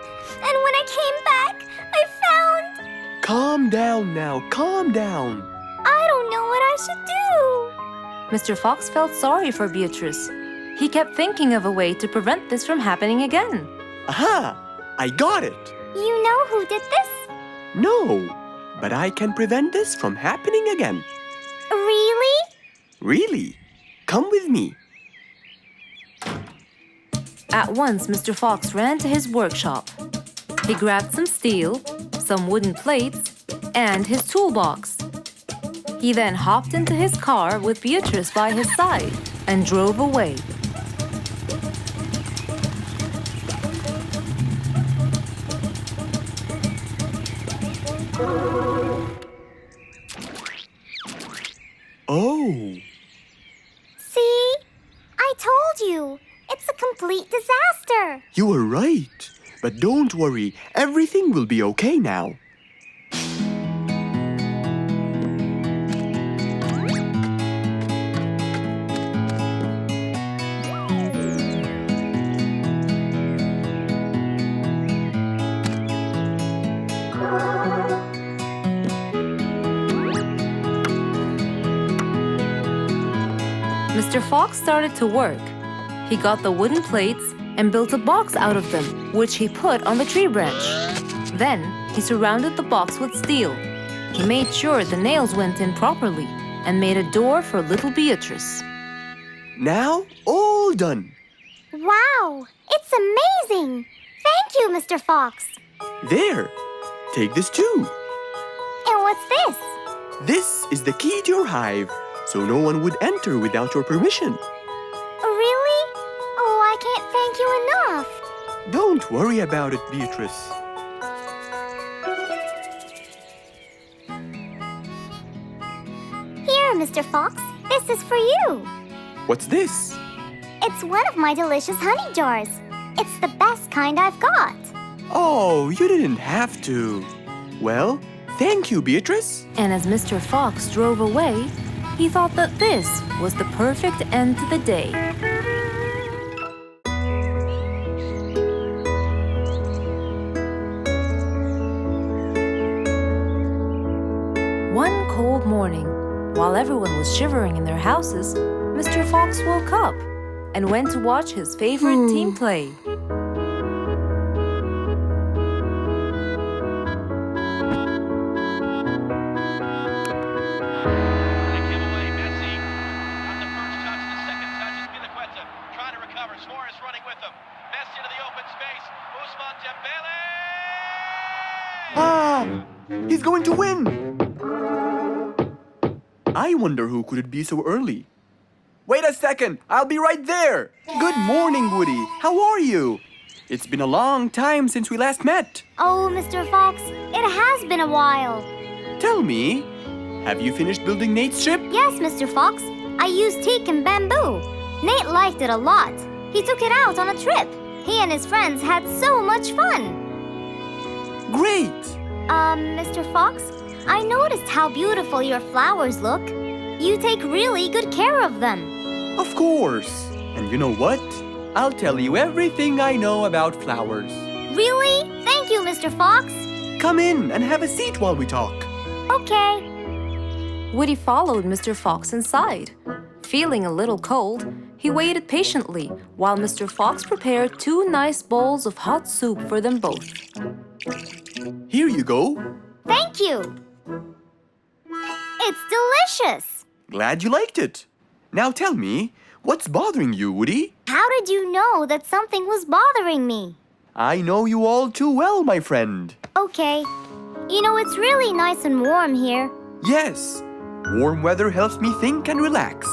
and when I came back, I found... Calm down now, calm down. I don't know what I should do! Mr. Fox felt sorry for Beatrice. He kept thinking of a way to prevent this from happening again. Aha! I got it! You know who did this? No, but I can prevent this from happening again. Really? Really? Come with me. At once, Mr. Fox ran to his workshop. He grabbed some steel, some wooden plates, and his toolbox. He then hopped into his car with Beatrice by his side and drove away. Oh, See? I told you. It's a complete disaster. you were right. But don't worry, everything will be okay now. Mr. Fox started to work. He got the wooden plates and built a box out of them, which he put on the tree branch. Then, he surrounded the box with steel. He made sure the nails went in properly and made a door for little Beatrice. Now, all done. Wow, it's amazing. Thank you, Mr. Fox. There, take this too. And what's this? This is the key to your hive, so no one would enter without your permission. Really? Oh, I can't thank you enough. Don't worry about it, Beatrice. Here, Mr. Fox, this is for you. What's this? It's one of my delicious honey jars. It's the best kind I've got. Oh, you didn't have to. Well, thank you, Beatrice. And as Mr. Fox drove away, He thought that this was the perfect end to the day. One cold morning, while everyone was shivering in their houses, Mr. Fox woke up and went to watch his favorite team play. He's going to win! I wonder who could it be so early? Wait a second, I'll be right there. Good morning, Woody. How are you? It's been a long time since we last met. Oh, Mr. Fox, it has been a while. Tell me, have you finished building Nate's ship? Yes, Mr. Fox. I used teak and bamboo. Nate liked it a lot. He took it out on a trip. He and his friends had so much fun. Great! Mr. Fox, I noticed how beautiful your flowers look. You take really good care of them. Of course. And you know what? I'll tell you everything I know about flowers. Really? Thank you, Mr. Fox. Come in and have a seat while we talk. Okay. Woody followed Mr. Fox inside. Feeling a little cold, he waited patiently while Mr. Fox prepared 2 nice bowls of hot soup for them both. Here you go. Thank you. It's delicious. Glad you liked it. Now tell me, what's bothering you, Woody? How did you know that something was bothering me? I know you all too well, my friend. Okay. You know, it's really nice and warm here. Yes, warm weather helps me think and relax.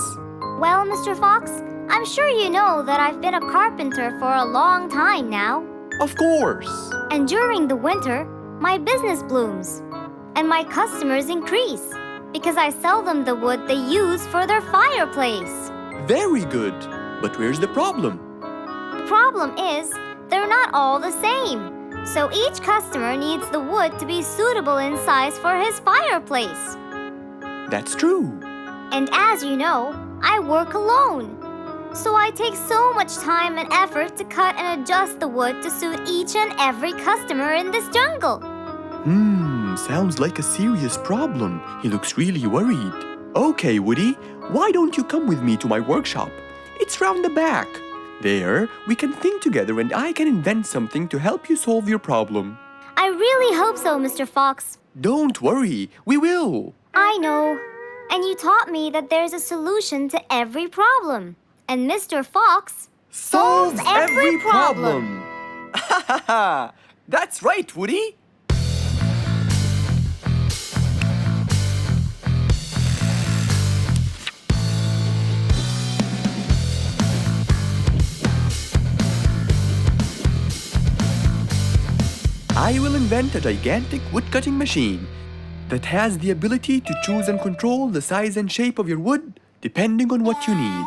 Well, Mr. Fox, I'm sure you know that I've been a carpenter for a long time now. Of course. And during the winter, my business blooms. And my customers increase because I sell them the wood they use for their fireplace. Very good. But where's the problem? The problem is, they're not all the same. So each customer needs the wood to be suitable in size for his fireplace. That's true. And as you know, I work alone. So I take so much time and effort to cut and adjust the wood to suit each and every customer in this jungle. Sounds like a serious problem. He looks really worried. Okay, Woody, why don't you come with me to my workshop? It's round the back. There, we can think together and I can invent something to help you solve your problem. I really hope so, Mr. Fox. Don't worry, we will. I know. And you taught me that there's a solution to every problem. And Mr. Fox solves every problem. Ha ha ha! That's right, Woody. I will invent a gigantic wood-cutting machine that has the ability to choose and control the size and shape of your wood depending on what you need.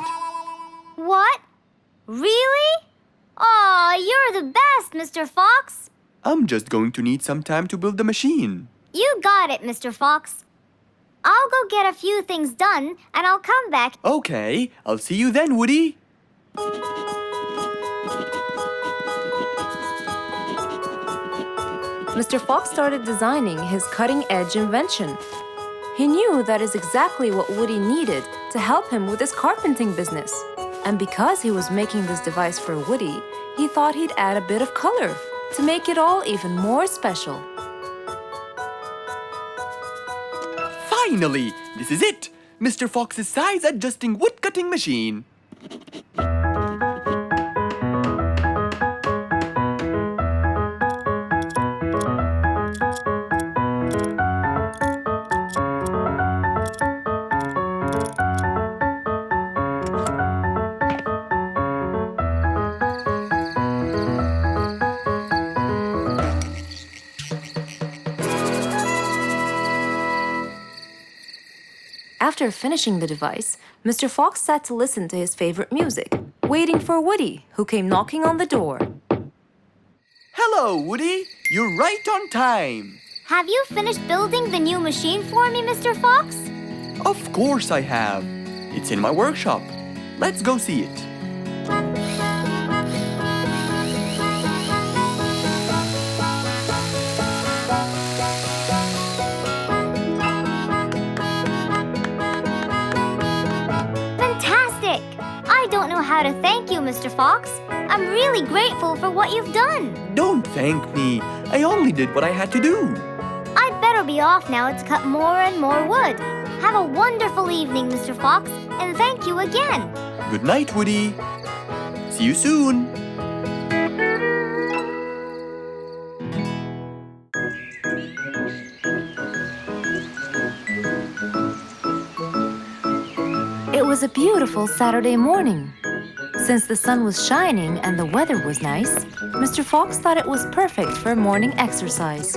What? Really? Aw, you're the best, Mr. Fox. I'm just going to need some time to build the machine. You got it, Mr. Fox. I'll go get a few things done and I'll come back. Okay, I'll see you then, Woody. Mr. Fox started designing his cutting-edge invention. He knew that is exactly what Woody needed to help him with his carpenting business. And because he was making this device for Woody, he thought he'd add a bit of color to make it all even more special. Finally, this is it! Mr. Fox's size-adjusting wood-cutting machine. After finishing the device, Mr. Fox sat to listen to his favorite music, waiting for Woody, who came knocking on the door. Hello, Woody. You're right on time. Have you finished building the new machine for me, Mr. Fox? Of course I have. It's in my workshop. Let's go see it. Fantastic! I don't know how to thank you, Mr. Fox. I'm really grateful for what you've done. Don't thank me. I only did what I had to do. I'd better be off now to cut more and more wood. Have a wonderful evening, Mr. Fox, and thank you again. Good night, Woody. See you soon. It was a beautiful Saturday morning. Since the sun was shining and the weather was nice, Mr. Fox thought it was perfect for morning exercise.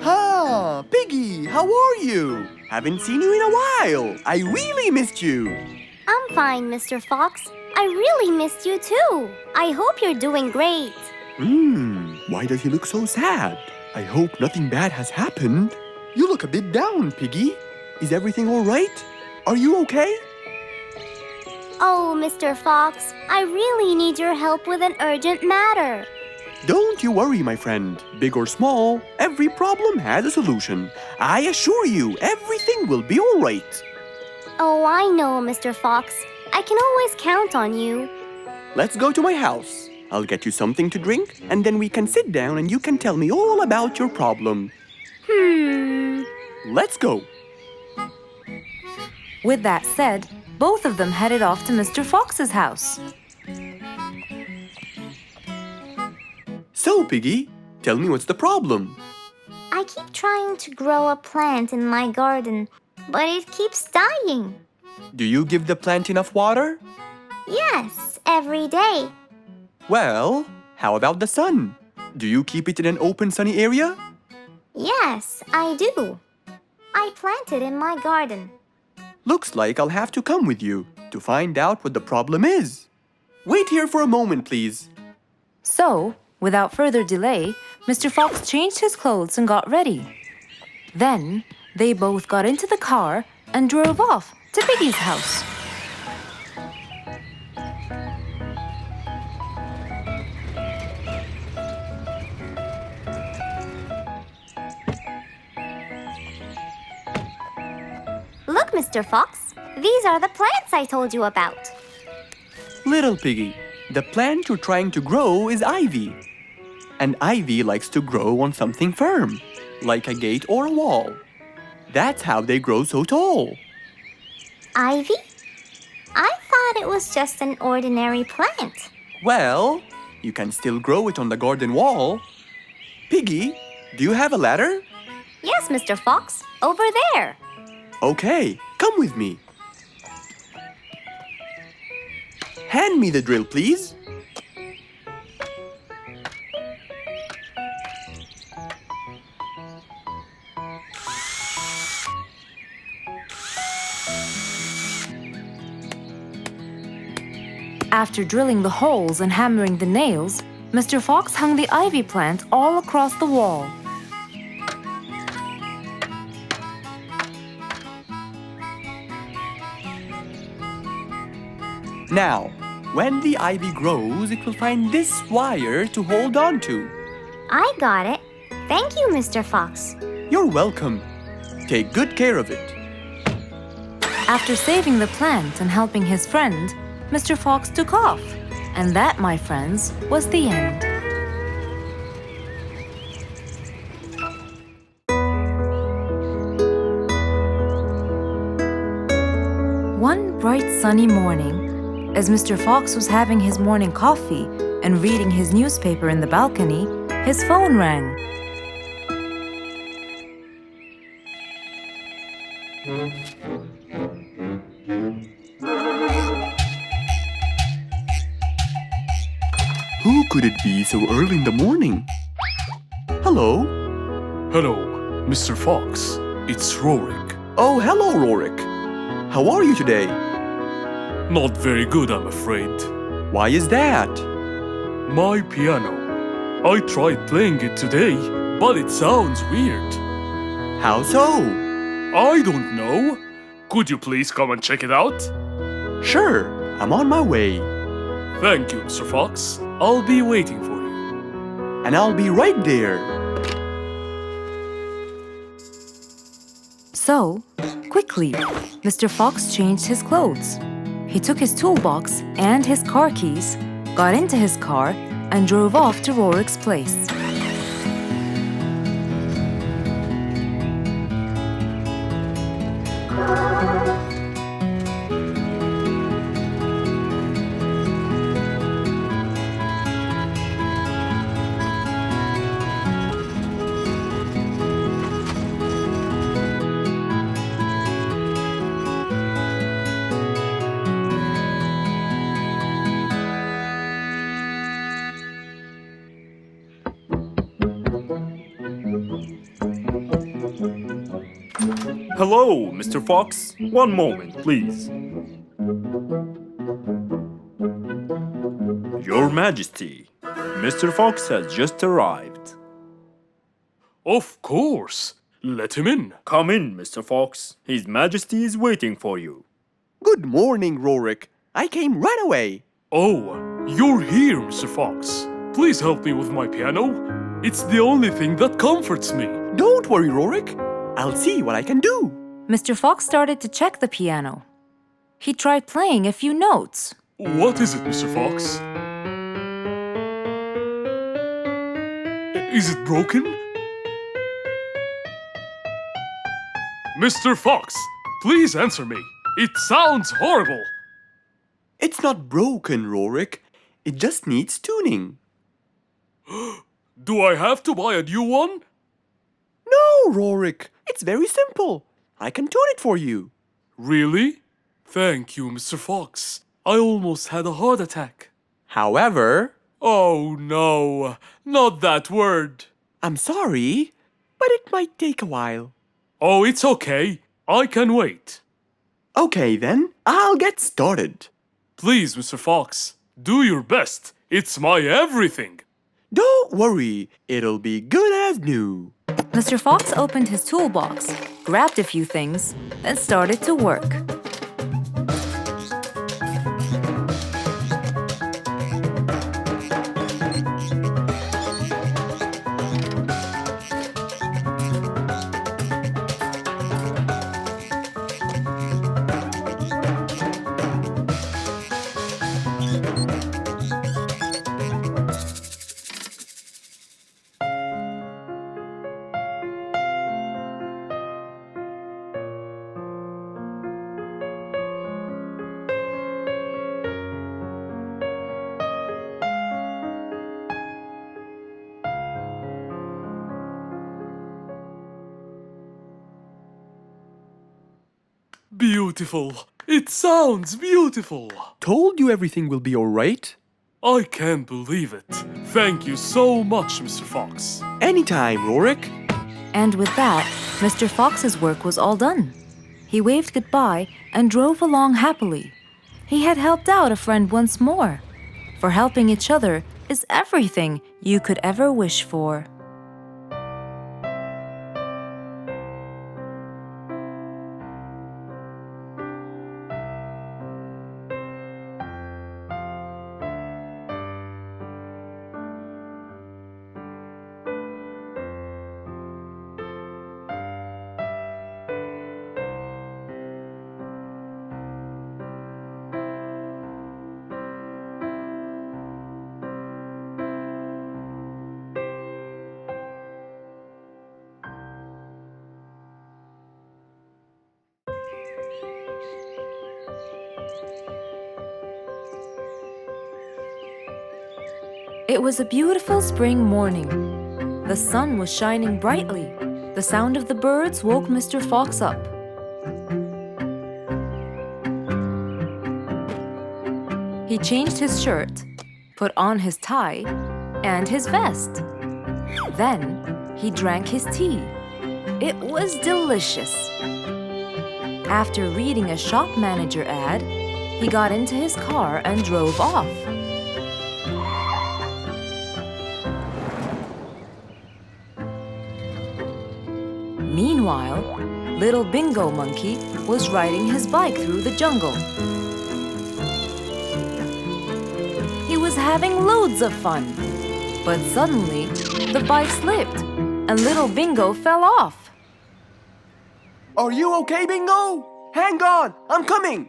Ah, Piggy, how are you? Haven't seen you in a while. I really missed you. I'm fine, Mr. Fox. I really missed you too. I hope you're doing great. Why does he look so sad? I hope nothing bad has happened. You look a bit down, Piggy. Is everything all right? Are you okay? Oh, Mr. Fox, I really need your help with an urgent matter. Don't you worry, my friend. Big or small, every problem has a solution. I assure you, everything will be all right. Oh, I know, Mr. Fox. I can always count on you. Let's go to my house. I'll get you something to drink, and then we can sit down and you can tell me all about your problem. Let's go. With that said, both of them headed off to Mr. Fox's house. So, Piggy, tell me what's the problem? I keep trying to grow a plant in my garden, but it keeps dying. Do you give the plant enough water? Yes, every day. Well, how about the sun? Do you keep it in an open, sunny area? Yes, I do. I planted in my garden. Looks like I'll have to come with you to find out what the problem is. Wait here for a moment, please. So, without further delay, Mr. Fox changed his clothes and got ready. Then, they both got into the car and drove off to Piggy's house. Look, Mr. Fox, these are the plants I told you about. Little Piggy, the plant you're trying to grow is ivy. And ivy likes to grow on something firm, like a gate or a wall. That's how they grow so tall. Ivy? I thought it was just an ordinary plant. Well, you can still grow it on the garden wall. Piggy, do you have a ladder? Yes, Mr. Fox, over there. Okay, come with me. Hand me the drill, please. After drilling the holes and hammering the nails, Mr. Fox hung the ivy plant all across the wall. Now, when the ivy grows, it will find this wire to hold on to. I got it. Thank you, Mr. Fox. You're welcome. Take good care of it. After saving the plant and helping his friend, Mr. Fox took off. And that, my friends, was the end. One bright sunny morning, as Mr. Fox was having his morning coffee and reading his newspaper in the balcony, his phone rang. Who could it be so early in the morning? Hello? Hello, Mr. Fox. It's Rorik. Oh, hello, Rorik. How are you today? Not very good, I'm afraid. Why is that? My piano. I tried playing it today, but it sounds weird. How so? I don't know. Could you please come and check it out? Sure, I'm on my way. Thank you, Mr. Fox. I'll be waiting for you. And I'll be right there. So, quickly, Mr. Fox changed his clothes. He took his toolbox and his car keys, got into his car, and drove off to Rorik's place. Hello, Mr. Fox. One moment, please. Your Majesty, Mr. Fox has just arrived. Of course. Let him in. Come in, Mr. Fox. His Majesty is waiting for you. Good morning, Rorik. I came right away. Oh, you're here, Mr. Fox. Please help me with my piano. It's the only thing that comforts me. Don't worry, Rorik. I'll see what I can do. Mr. Fox started to check the piano. He tried playing a few notes. What is it, Mr. Fox? Is it broken? Mr. Fox, please answer me. It sounds horrible. It's not broken, Rorik. It just needs tuning. Do I have to buy a new one? No, Rorik. It's very simple. I can tune it for you. Really? Thank you, Mr. Fox. I almost had a heart attack. However, Oh no, not that word. I'm sorry, but it might take a while. Oh, it's okay. I can wait. Okay then, I'll get started. Please, Mr. Fox, do your best. It's my everything. Don't worry, it'll be good as new. Mr. Fox opened his toolbox, grabbed a few things, then started to work. Beautiful. It sounds beautiful. Told you everything will be alright. I can't believe it. Thank you so much, Mr. Fox. Anytime, Rorik. And with that, Mr. Fox's work was all done. He waved goodbye and drove along happily. He had helped out a friend once more. For helping each other is everything you could ever wish for. It was a beautiful spring morning. The sun was shining brightly. The sound of the birds woke Mr. Fox up. He changed his shirt, put on his tie, and his vest. Then he drank his tea. It was delicious. After reading a shop manager ad, he got into his car and drove off. Meanwhile, little Bingo Monkey was riding his bike through the jungle. He was having loads of fun, but suddenly the bike slipped and little Bingo fell off. Are you okay, Bingo? Hang on, I'm coming.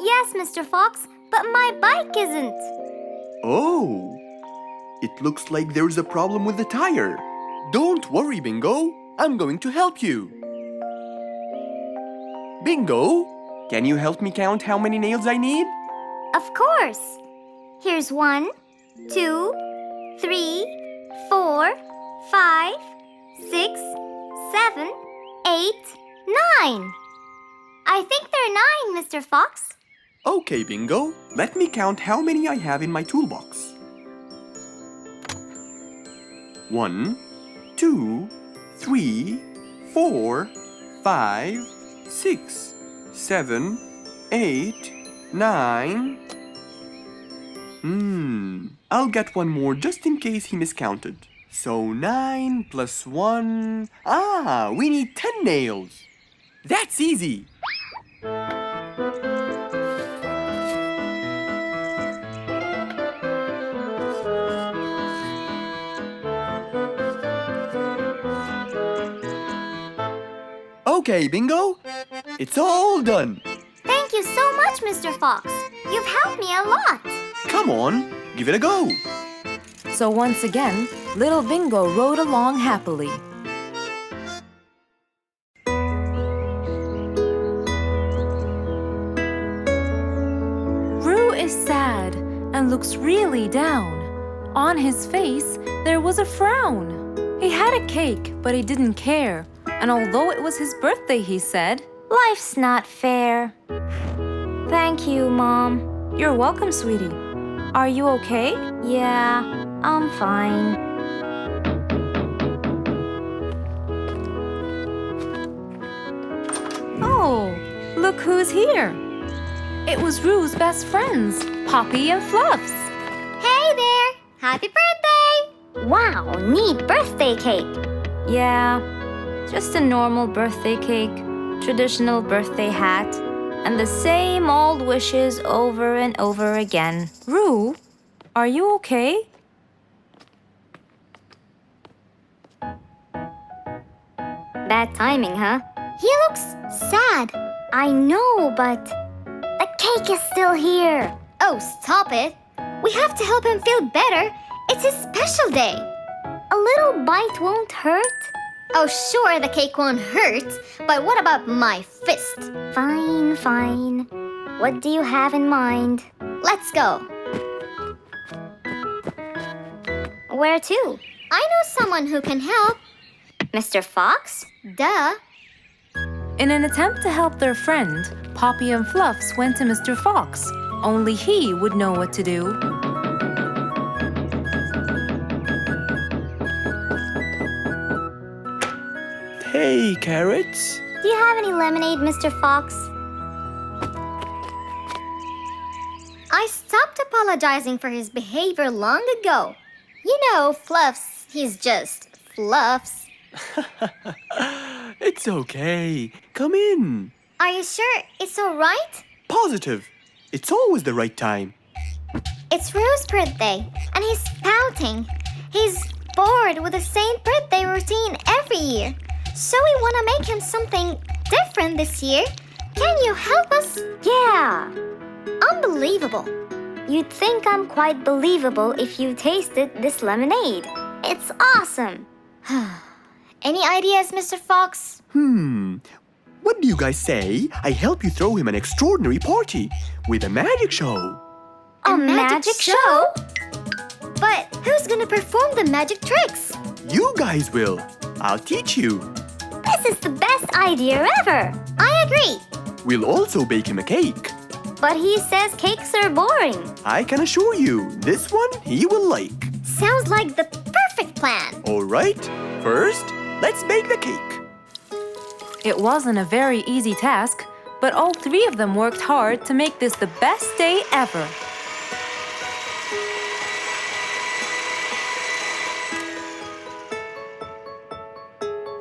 Yes, Mr. Fox, but my bike isn't. Oh, it looks like there's a problem with the tire. Don't worry, Bingo. I'm going to help you. Bingo, can you help me count how many nails I need? Of course. Here's 1, 2, 3, 4, 5, 6, 7, 8, 9. I think there are 9, Mr. Fox. Okay, Bingo. Let me count how many I have in my toolbox. 1, 2, 3, 4, 5, 6, 7, 8, 9. I'll get one more just in case he miscounted. So 9 plus 1. We need 10 nails. That's easy. Okay, Bingo. It's all done. Thank you so much, Mr. Fox. You've helped me a lot. Come on, give it a go. So once again, little Bingo rode along happily. Roo is sad and looks really down. On his face, there was a frown. He had a cake, but he didn't care. And although it was his birthday, he said, Life's not fair. Thank you, Mom. You're welcome, sweetie. Are you okay? Yeah, I'm fine. "Oh, look who's here." It was Roo's best friends, Poppy and Fluffs. Hey there! Happy birthday! Wow, neat birthday cake. Yeah, just a normal birthday cake, traditional birthday hat, and the same old wishes over and over again. Roo, are you okay? Bad timing, huh? He looks sad. I know, but the cake is still here. Oh, stop it. We have to help him feel better. It's his special day. A little bite won't hurt. Oh, sure, the cake won't hurt. But what about my fist? Fine, fine. What do you have in mind? Let's go. Where to? I know someone who can help. Mr. Fox? Duh. In an attempt to help their friend, Poppy and Fluffs went to Mr. Fox. Only he would know what to do. Hey, Carrots. Do you have any lemonade, Mr. Fox? I stopped apologizing for his behavior long ago. You know, Fluffs, he's just Fluffs. It's okay. Come in. Are you sure it's all right? Positive. It's always the right time. It's Roo's birthday, and he's pouting. He's bored with the same birthday routine every year. So we want to make him something different this year. Can you help us? Yeah. Unbelievable. You'd think I'm quite believable if you tasted this lemonade. It's awesome. Any ideas, Mr. Fox? What do you guys say? I help you throw him an extraordinary party with a magic show. A magic show? But who's gonna perform the magic tricks? You guys will. I'll teach you. This is the best idea ever. I agree. We'll also bake him a cake. But he says cakes are boring. I can assure you, this one he will like. Sounds like the perfect plan. All right, first, let's bake the cake. It wasn't a very easy task, but all three of them worked hard to make this the best day ever.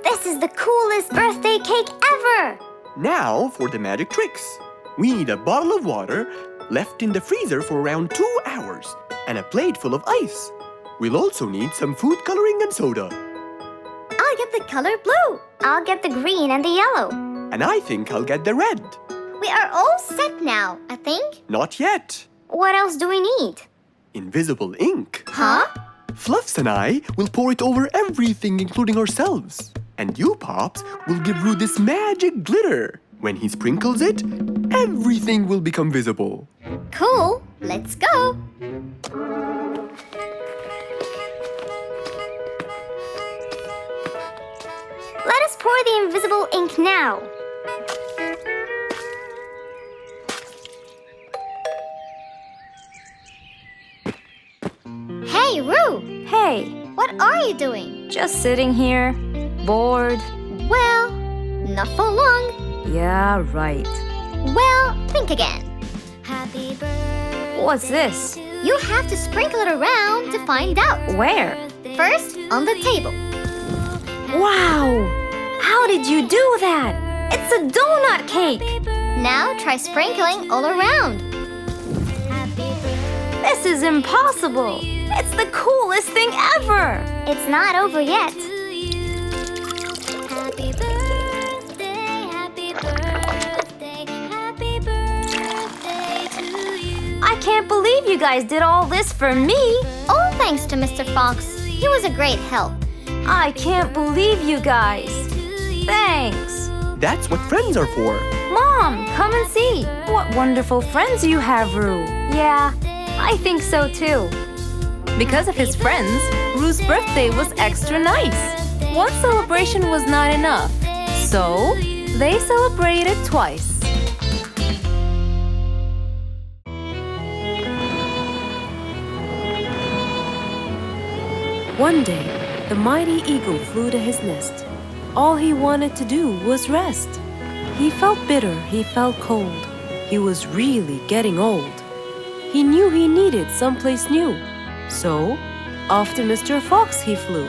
This is the coolest birthday cake ever! Now for the magic tricks. We need a bottle of water left in the freezer for around 2 hours and a plate full of ice. We'll also need some food coloring and soda. I'll get the color blue. I'll get the green and the yellow. And I think I'll get the red. We are all set now, I think. Not yet. What else do we need? Invisible ink. Huh? Fluffs and I will pour it over everything, including ourselves. And you, Pops, will give Roo this magic glitter. When he sprinkles it, everything will become visible. Cool. Let's go. Let us pour the invisible ink now. Hey, Roo! Hey, What are you doing? just sitting here, bored. Well, not for long. Yeah, right. Well, think again. Happy birthday. What's this? You have to sprinkle it around to find out. Where? First, on the table. Wow! How did you do that? It's a donut cake! Now try sprinkling all around. This is impossible! It's the coolest thing ever! It's not over yet. I can't believe you guys did all this for me! All thanks to Mr. Fox. He was a great help. I can't believe you guys! Thanks! That's what friends are for. Mom, come and see! What wonderful friends you have, Roo! Yeah, I think so too. Because of his friends, Roo's birthday was extra nice. One celebration was not enough, so they celebrated twice. One day, the mighty eagle flew to his nest. All he wanted to do was rest. He felt bitter, he felt cold. He was really getting old. He knew he needed someplace new. So, off to Mr. Fox he flew.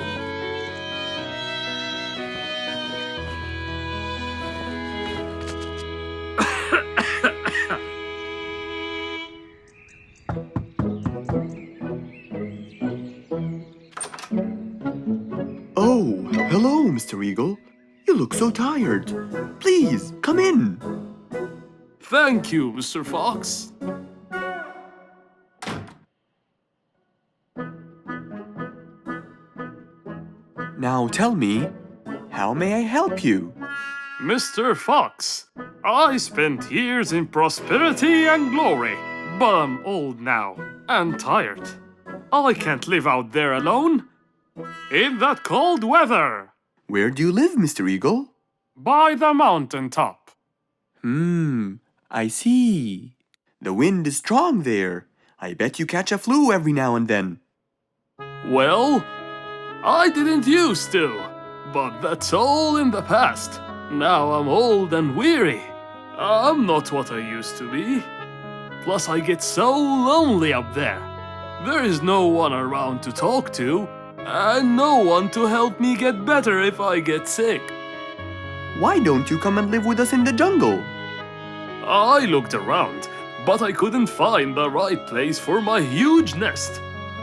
Oh, hello, Mr. Eagle. You look so tired. Please, come in. Thank you, Mr. Fox. Now tell me, how may I help you? Mr. Fox, I spent years in prosperity and glory, but I'm old now and tired. I can't live out there alone in that cold weather. Where do you live, Mr. Eagle? By the mountain top. I see. The wind is strong there. I bet you catch a flu every now and then. Well, I didn't used to, but that's all in the past. Now I'm old and weary. I'm not what I used to be. Plus I get so lonely up there. There is no one around to talk to, and no one to help me get better if I get sick. Why don't you come and live with us in the jungle? I looked around, but I couldn't find the right place for my huge nest.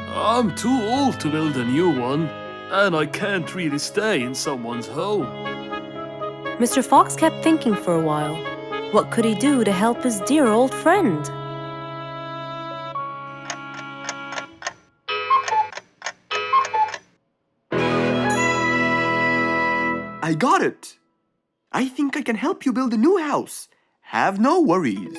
I'm too old to build a new one, and I can't really stay in someone's home. Mr. Fox kept thinking for a while. What could he do to help his dear old friend? I got it. I think I can help you build a new house. Have no worries.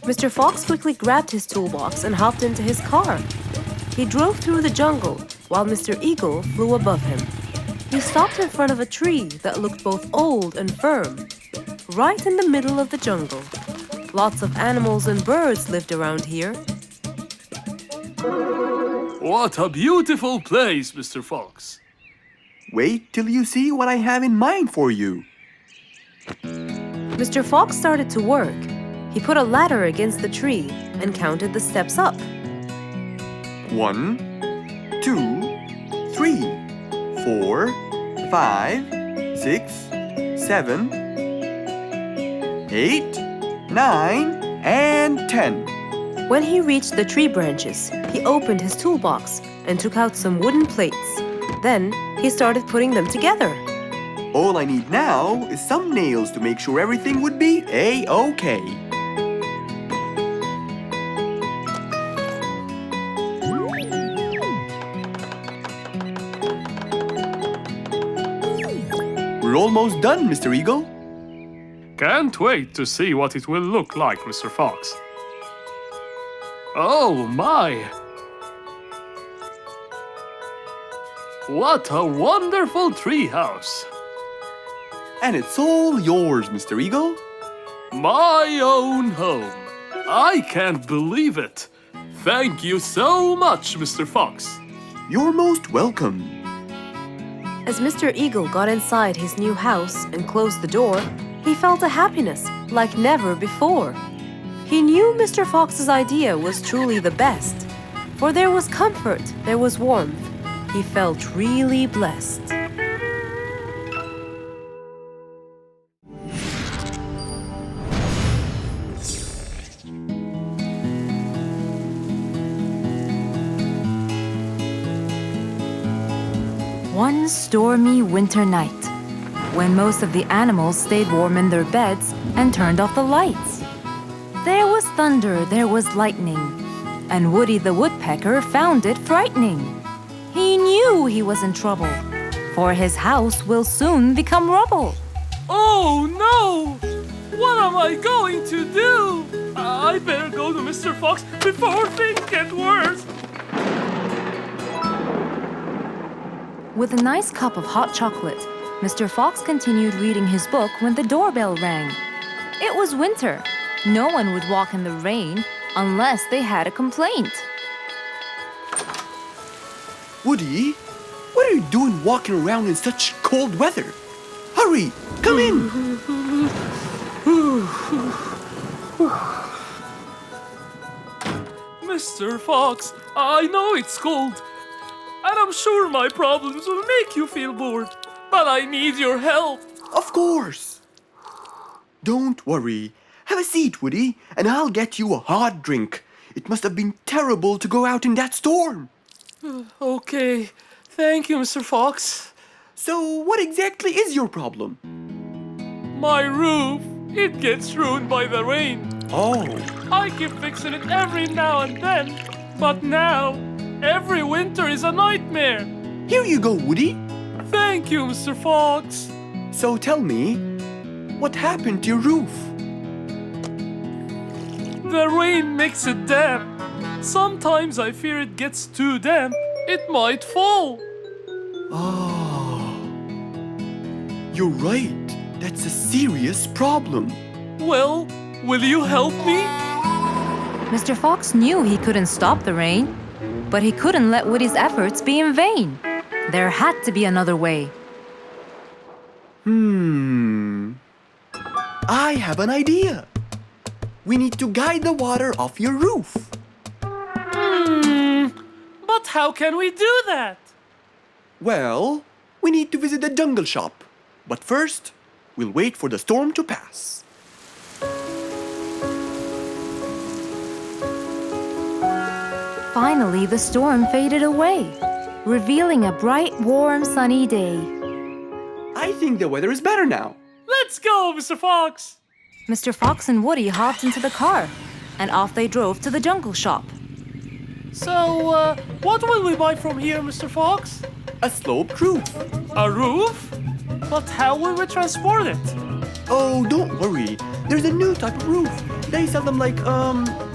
Mr. Fox quickly grabbed his toolbox and hopped into his car. He drove through the jungle while Mr. Eagle flew above him. He stopped in front of a tree that looked both old and firm, right in the middle of the jungle. Lots of animals and birds lived around here. What a beautiful place, Mr. Fox. Wait till you see what I have in mind for you. Mr. Fox started to work. He put a ladder against the tree and counted the steps up. 1, 2, 3, 4, 5, 6, 7, 8, 9, and 10. When he reached the tree branches, he opened his toolbox and took out some wooden plates. Then he started putting them together. All I need now is some nails to make sure everything would be A-OK. We're almost done, Mr. Eagle. Can't wait to see what it will look like, Mr. Fox. Oh my! What a wonderful treehouse! And it's all yours, Mr. Eagle. My own home. I can't believe it. Thank you so much, Mr. Fox. You're most welcome. As Mr. Eagle got inside his new house and closed the door, he felt a happiness like never before. He knew Mr. Fox's idea was truly the best, for there was comfort, there was warmth. He felt really blessed. One stormy winter night, when most of the animals stayed warm in their beds and turned off the lights. There was thunder, there was lightning, and Woody the Woodpecker found it frightening. He knew he was in trouble, for his house will soon become rubble. Oh no! What am I going to do? I better go to Mr. Fox before things get worse. With a nice cup of hot chocolate, Mr. Fox continued reading his book when the doorbell rang. It was winter. No one would walk in the rain unless they had a complaint. Woody, what are you doing walking around in such cold weather? Hurry, come in. Mr. Fox, I know it's cold, and I'm sure my problems will make you feel bored, but I need your help. Of course. Don't worry. Have a seat, Woody, and I'll get you a hot drink. It must have been terrible to go out in that storm. Okay, thank you, Mr. Fox. So, what exactly is your problem? My roof, it gets ruined by the rain. Oh, I keep fixing it every now and then, but now, every winter is a nightmare. here you go, Woody. Thank you, Mr. Fox. So tell me, what happened to your roof? The rain makes it damp. Sometimes I fear it gets too damp. It might fall. Oh, you're right. That's a serious problem. Well, will you help me? Mr. Fox knew he couldn't stop the rain, but he couldn't let Woody's efforts be in vain. There had to be another way. I have an idea. We need to guide the water off your roof. But how can we do that? Well, we need to visit the jungle shop. But first, we'll wait for the storm to pass. Finally, the storm faded away, revealing a bright, warm, sunny day. I think the weather is better now. Let's go, Mr. Fox. Mr. Fox and Woody hopped into the car, and off they drove to the jungle shop. So, what will we buy from here, Mr. Fox? A sloped roof. A roof? But how will we transport it? Oh, don't worry. There's a new type of roof. They sell them like,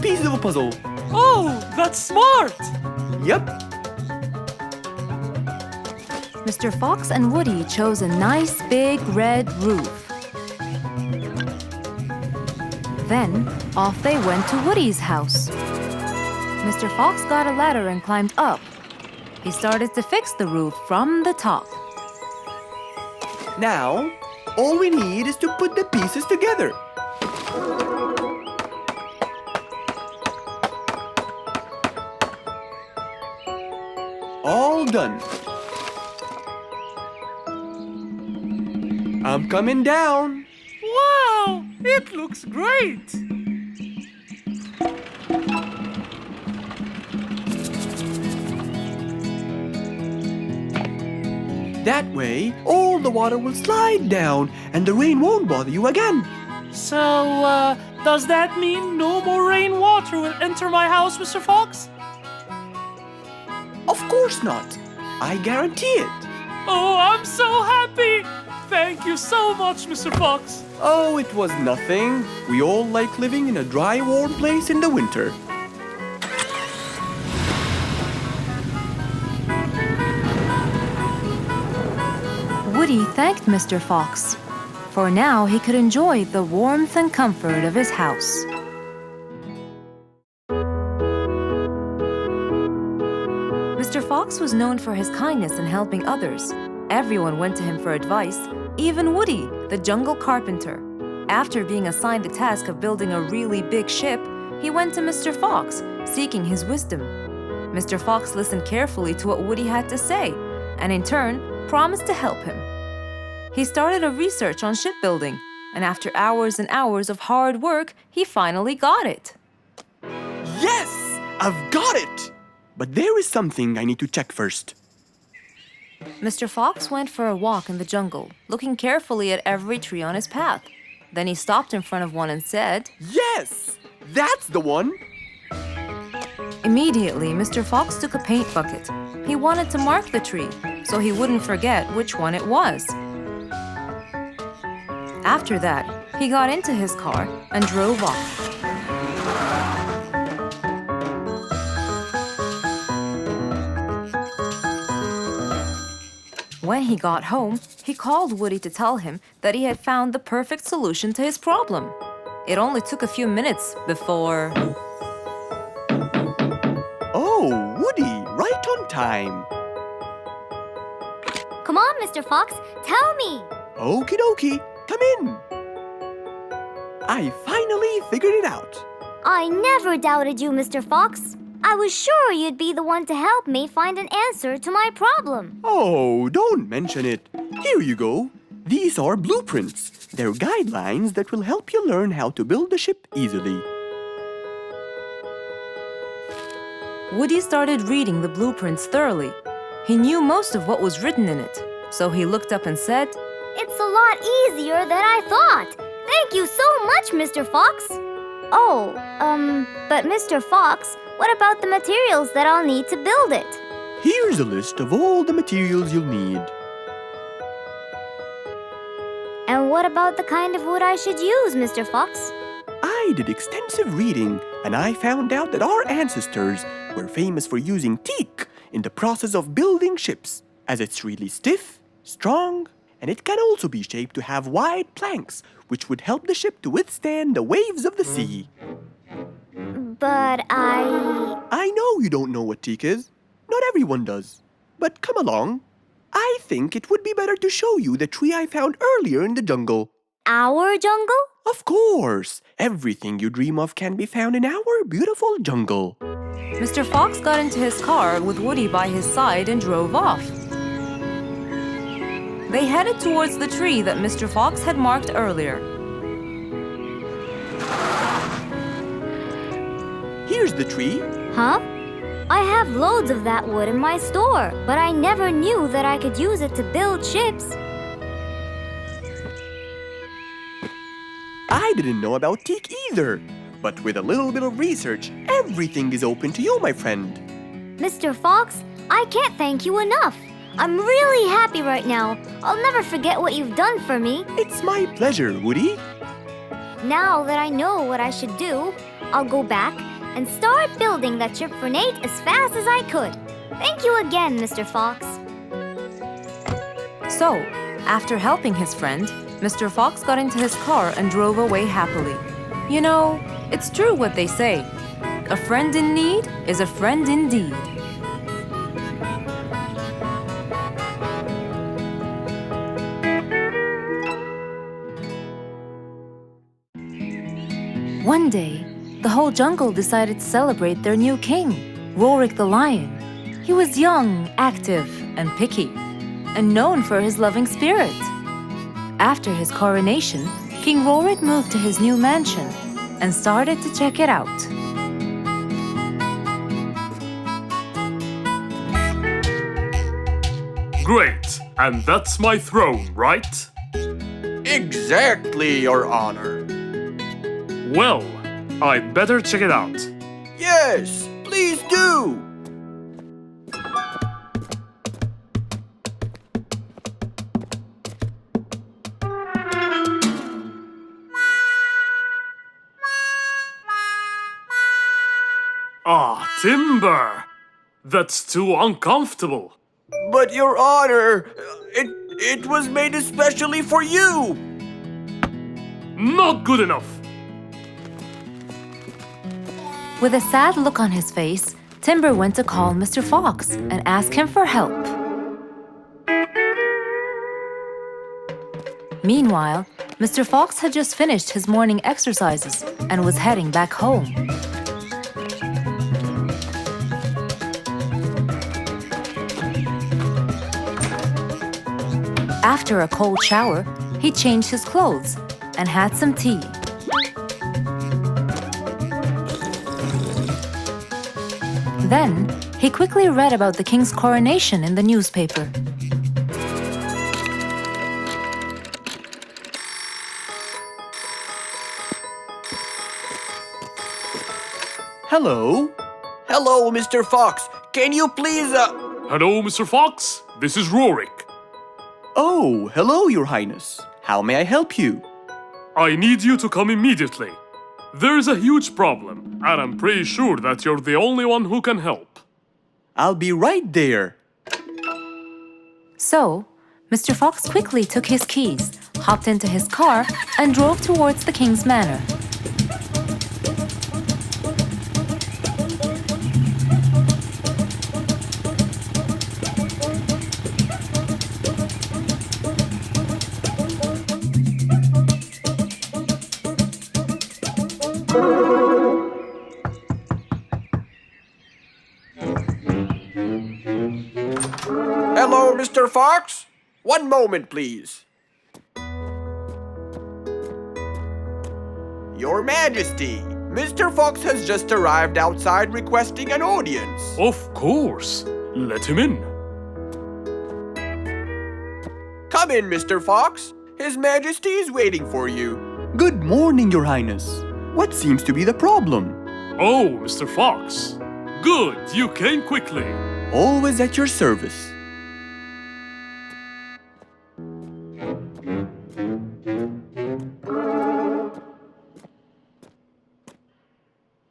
pieces of a puzzle. Oh, that's smart! Yep. Mr. Fox and Woody chose a nice big red roof. Then, off they went to Woody's house. Mr. Fox got a ladder and climbed up, He started to fix the roof from the top. Now, all we need is to put the pieces together. All done. I'm coming down. Wow! It looks great! That way, all the water will slide down and the rain won't bother you again. So, does that mean no more rainwater will enter my house, Mr. Fox? Of course not. I guarantee it. Oh, I'm so happy! Thank you so much, Mr. Fox. Oh, it was nothing. We all like living in a dry, warm place in the winter. Woody thanked Mr. Fox, for now he could enjoy the warmth and comfort of his house. Mr. Fox was known for his kindness in helping others. Everyone went to him for advice, even Woody, the jungle carpenter. After being assigned the task of building a really big ship, he went to Mr. Fox, seeking his wisdom. Mr. Fox listened carefully to what Woody had to say, and in turn, promised to help him. He started a research on shipbuilding, and after hours and hours of hard work, he finally got it. Yes! I've got it! But there is something I need to check first. Mr. Fox went for a walk in the jungle, looking carefully at every tree on his path. Then he stopped in front of one and said, Yes! That's the one! Immediately, Mr. Fox took a paint bucket. He wanted to mark the tree, so he wouldn't forget which one it was. After that, he got into his car and drove off. When he got home, he called Woody to tell him that he had found the perfect solution to his problem. It only took a few minutes before... Oh, Woody, right on time. Come on, Mr. Fox, tell me. Okie dokie, come in. I finally figured it out. I never doubted you, Mr. Fox. I was sure you'd be the one to help me find an answer to my problem. Oh, don't mention it. Here you go. These are blueprints. They're guidelines that will help you learn how to build a ship easily. Woody started reading the blueprints thoroughly. He knew most of what was written in it, so he looked up and said, It's a lot easier than I thought. Thank you so much, Mr. Fox. Oh, but Mr. Fox, what about the materials that I'll need to build it? Here's a list of all the materials you'll need. And what about the kind of wood I should use, Mr. Fox? I did extensive reading, and I found out that our ancestors were famous for using teak in the process of building ships, as it's really stiff, strong, and it can also be shaped to have wide planks, which would help the ship to withstand the waves of the sea. But I know you don't know what teak is. Not everyone does. But come along. I think it would be better to show you the tree I found earlier in the jungle. Our jungle? Of course! Everything you dream of can be found in our beautiful jungle. Mr. Fox got into his car with Woody by his side and drove off. They headed towards the tree that Mr. Fox had marked earlier. Here's the tree. Huh? I have loads of that wood in my store, but I never knew that I could use it to build ships. I didn't know about teak either. But with a little bit of research, everything is open to you, my friend. Mr. Fox, I can't thank you enough. I'm really happy right now. I'll never forget what you've done for me. It's my pleasure, Woody. Now that I know what I should do, I'll go back and start building that ship for Nate as fast as I could. Thank you again, Mr. Fox. So, after helping his friend, Mr. Fox got into his car and drove away happily. You know, it's true what they say. A friend in need is a friend indeed. One day, the whole jungle decided to celebrate their new king, Rorik the lion. He was young, active, and picky, and known for his loving spirit. After his coronation, King Rorik moved to his new mansion and started to check it out. Great, and that's my throne, right? Exactly, Your Honor. Well, I'd better check it out. Yes, please do. Ah, timber! That's too uncomfortable. But Your Honor, it was made especially for you. Not good enough. With a sad look on his face, Timber went to call Mr. Fox and ask him for help. Meanwhile, Mr. Fox had just finished his morning exercises and was heading back home. After a cold shower, he changed his clothes and had some tea. Then, he quickly read about the king's coronation in the newspaper. Hello? Hello, Mr. Fox. Can you please, Hello, Mr. Fox. This is Rorik. Oh, hello, Your Highness. How may I help you? I need you to come immediately. There's a huge problem, and I'm pretty sure that you're the only one who can help. I'll be right there. So, Mr. Fox quickly took his keys, hopped into his car, and drove towards the king's manor. hello, Mr. Fox? One moment, please. Your Majesty, Mr. Fox has just arrived outside requesting an audience. Of course. Let him in. Come in, Mr. Fox. His Majesty is waiting for you. Good morning, Your Highness. What seems to be the problem? Oh, Mr. Fox. Good, you came quickly. Always at your service.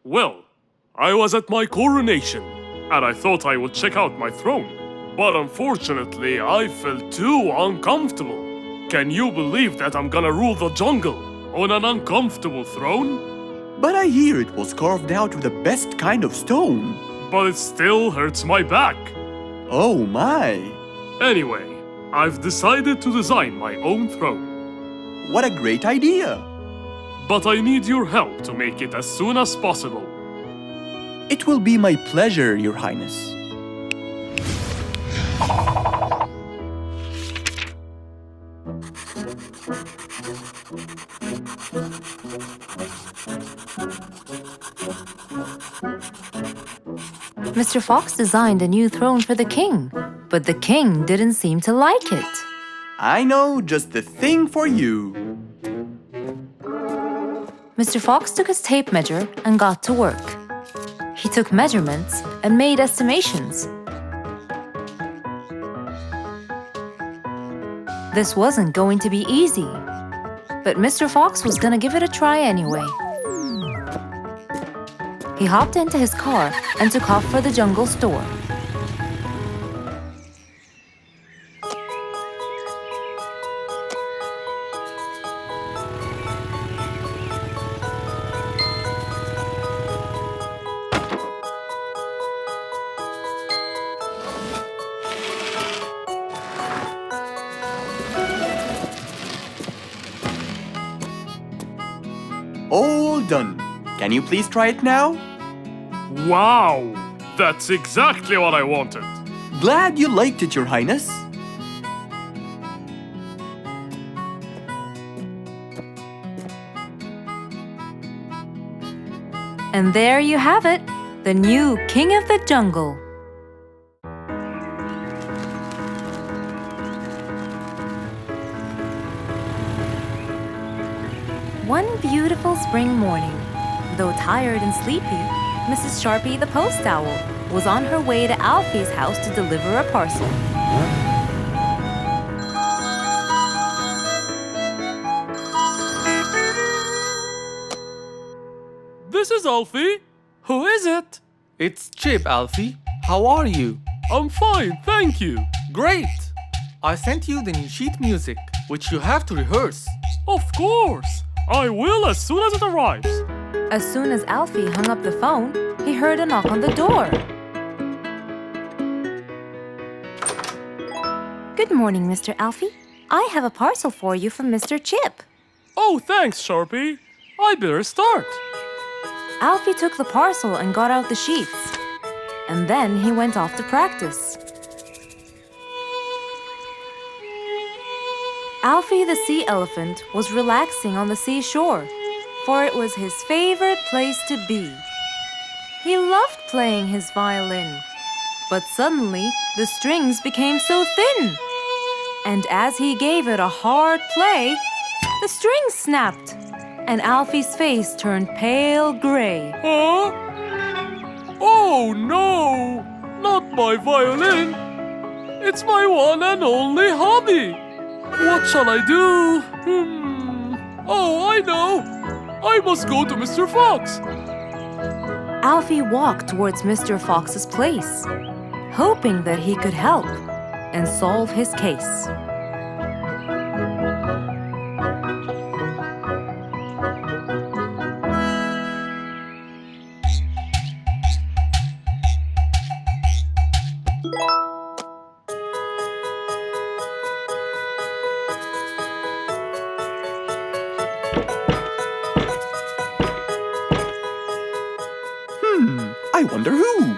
Well, I was at my coronation, and I thought I would check out my throne. But unfortunately, I felt too uncomfortable. Can you believe that I'm gonna rule the jungle on an uncomfortable throne? But I hear it was carved out of the best kind of stone. But it still hurts my back. Oh my! Anyway, I've decided to design my own throne. What a great idea! But I need your help to make it as soon as possible. It will be my pleasure, Your Highness. Mr. Fox designed a new throne for the king, but the king didn't seem to like it. I know just the thing for you. Mr. Fox took his tape measure and got to work. He took measurements and made estimations. This wasn't going to be easy, but Mr. Fox was gonna give it a try anyway. He hopped into his car and took off for the jungle store. All done. Can you please try it now? Wow! That's exactly what I wanted. Glad you liked it, Your Highness. And there you have it, the new King of the Jungle. One beautiful spring morning, though tired and sleepy, Mrs. Sharpie the post owl was on her way to Alfie's house to deliver a parcel. This is Alfie. Who is it? It's Chip, Alfie. How are you? I'm fine, thank you. Great! I sent you the new sheet music, which you have to rehearse. Of course. I will as soon as it arrives. As soon as Alfie hung up the phone, he heard a knock on the door. Good morning, Mr. Alfie. I have a parcel for you from Mr. Chip. Oh, thanks, Sharpie. I better start. Alfie took the parcel and got out the sheets. And then he went off to practice. Alfie the sea elephant was relaxing on the seashore, for it was his favorite place to be. He loved playing his violin, but suddenly the strings became so thin. And as he gave it a hard play, the strings snapped, and Alfie's face turned pale gray. Huh? Oh no! Not my violin! It's my one and only hobby! What shall I do? Oh, I know! I must go to Mr. Fox! Alfie walked towards Mr. Fox's place, hoping that he could help and solve his case. I wonder who?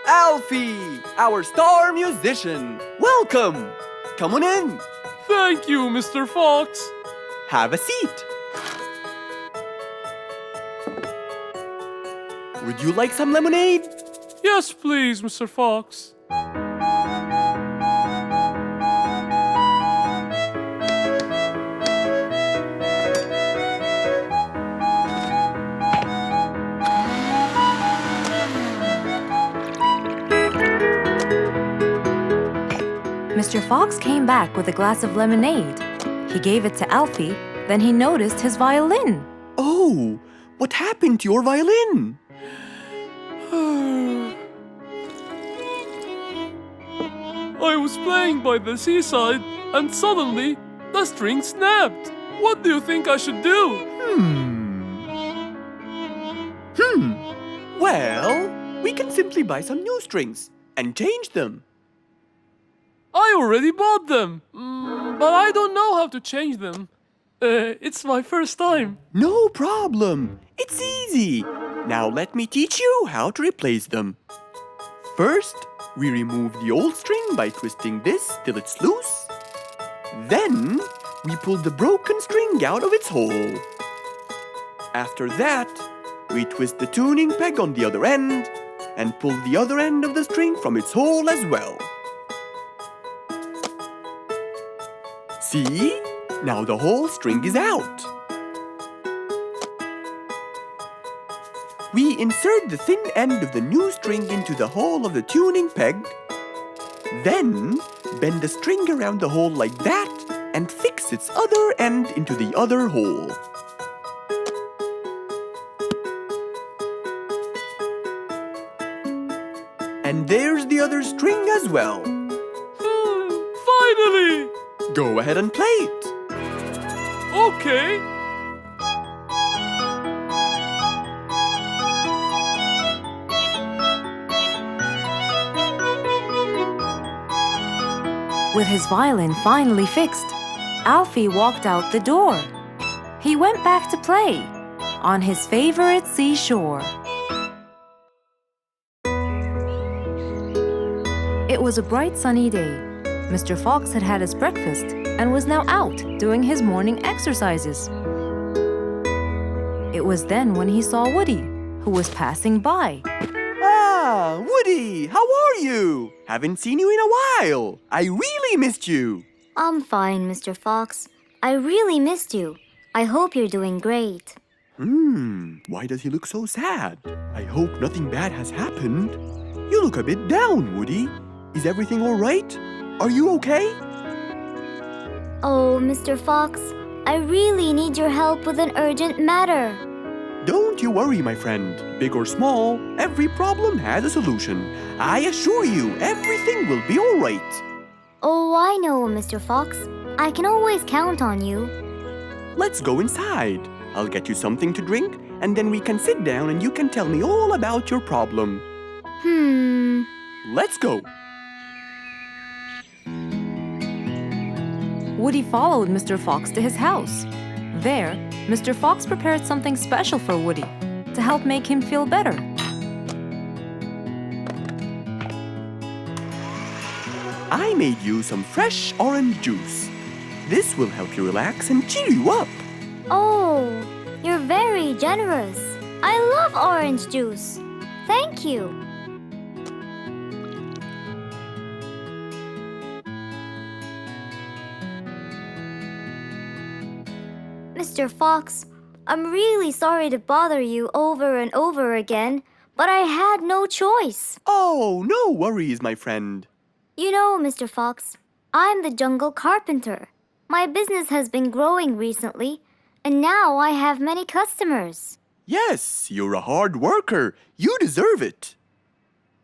Alfie, our star musician. Welcome. Come on in. Thank you, Mr. Fox. Have a seat. Would you like some lemonade? Yes, please, Mr. Fox. Mr. Fox came back with a glass of lemonade. He gave it to Alfie, then he noticed his violin. Oh, what happened to your violin? I was playing by the seaside, and suddenly the string snapped. What do you think I should do? Well, we can simply buy some new strings and change them. I already bought them, but I don't know how to change them. It's my first time. No problem. It's easy. Now let me teach you how to replace them. First, we remove the old string by twisting this till it's loose. Then, we pull the broken string out of its hole. After that, we twist the tuning peg on the other end and pull the other end of the string from its hole as well. See? Now the whole string is out. We insert the thin end of the new string into the hole of the tuning peg. Then, bend the string around the hole like that and fix its other end into the other hole. And there's the other string as well. Finally! Go ahead and play it. Okay. With his violin finally fixed, Alfie walked out the door. He went back to play on his favorite seashore. It was a bright sunny day. Mr. Fox had had his breakfast and was now out doing his morning exercises. It was then when he saw Woody, who was passing by. Ah, Woody, how are you? Haven't seen you in a while. I really missed you. I'm fine, Mr. Fox. I really missed you. I hope you're doing great. Why does he look so sad? I hope nothing bad has happened. You look a bit down, Woody. Is everything all right? Are you okay? Oh, Mr. Fox, I really need your help with an urgent matter. Don't you worry, my friend. Big or small, every problem has a solution. I assure you, everything will be all right. Oh, I know, Mr. Fox. I can always count on you. Let's go inside. I'll get you something to drink, and then we can sit down and you can tell me all about your problem. Let's go. Woody followed Mr. Fox to his house. There, Mr. Fox prepared something special for Woody to help make him feel better. I made you some fresh orange juice. This will help you relax and cheer you up. Oh, you're very generous. I love orange juice. Thank you. Mr. Fox, I'm really sorry to bother you over and over again, but I had no choice. Oh, no worries, my friend. You know, Mr. Fox, I'm the jungle carpenter. My business has been growing recently, and now I have many customers. Yes, you're a hard worker. You deserve it.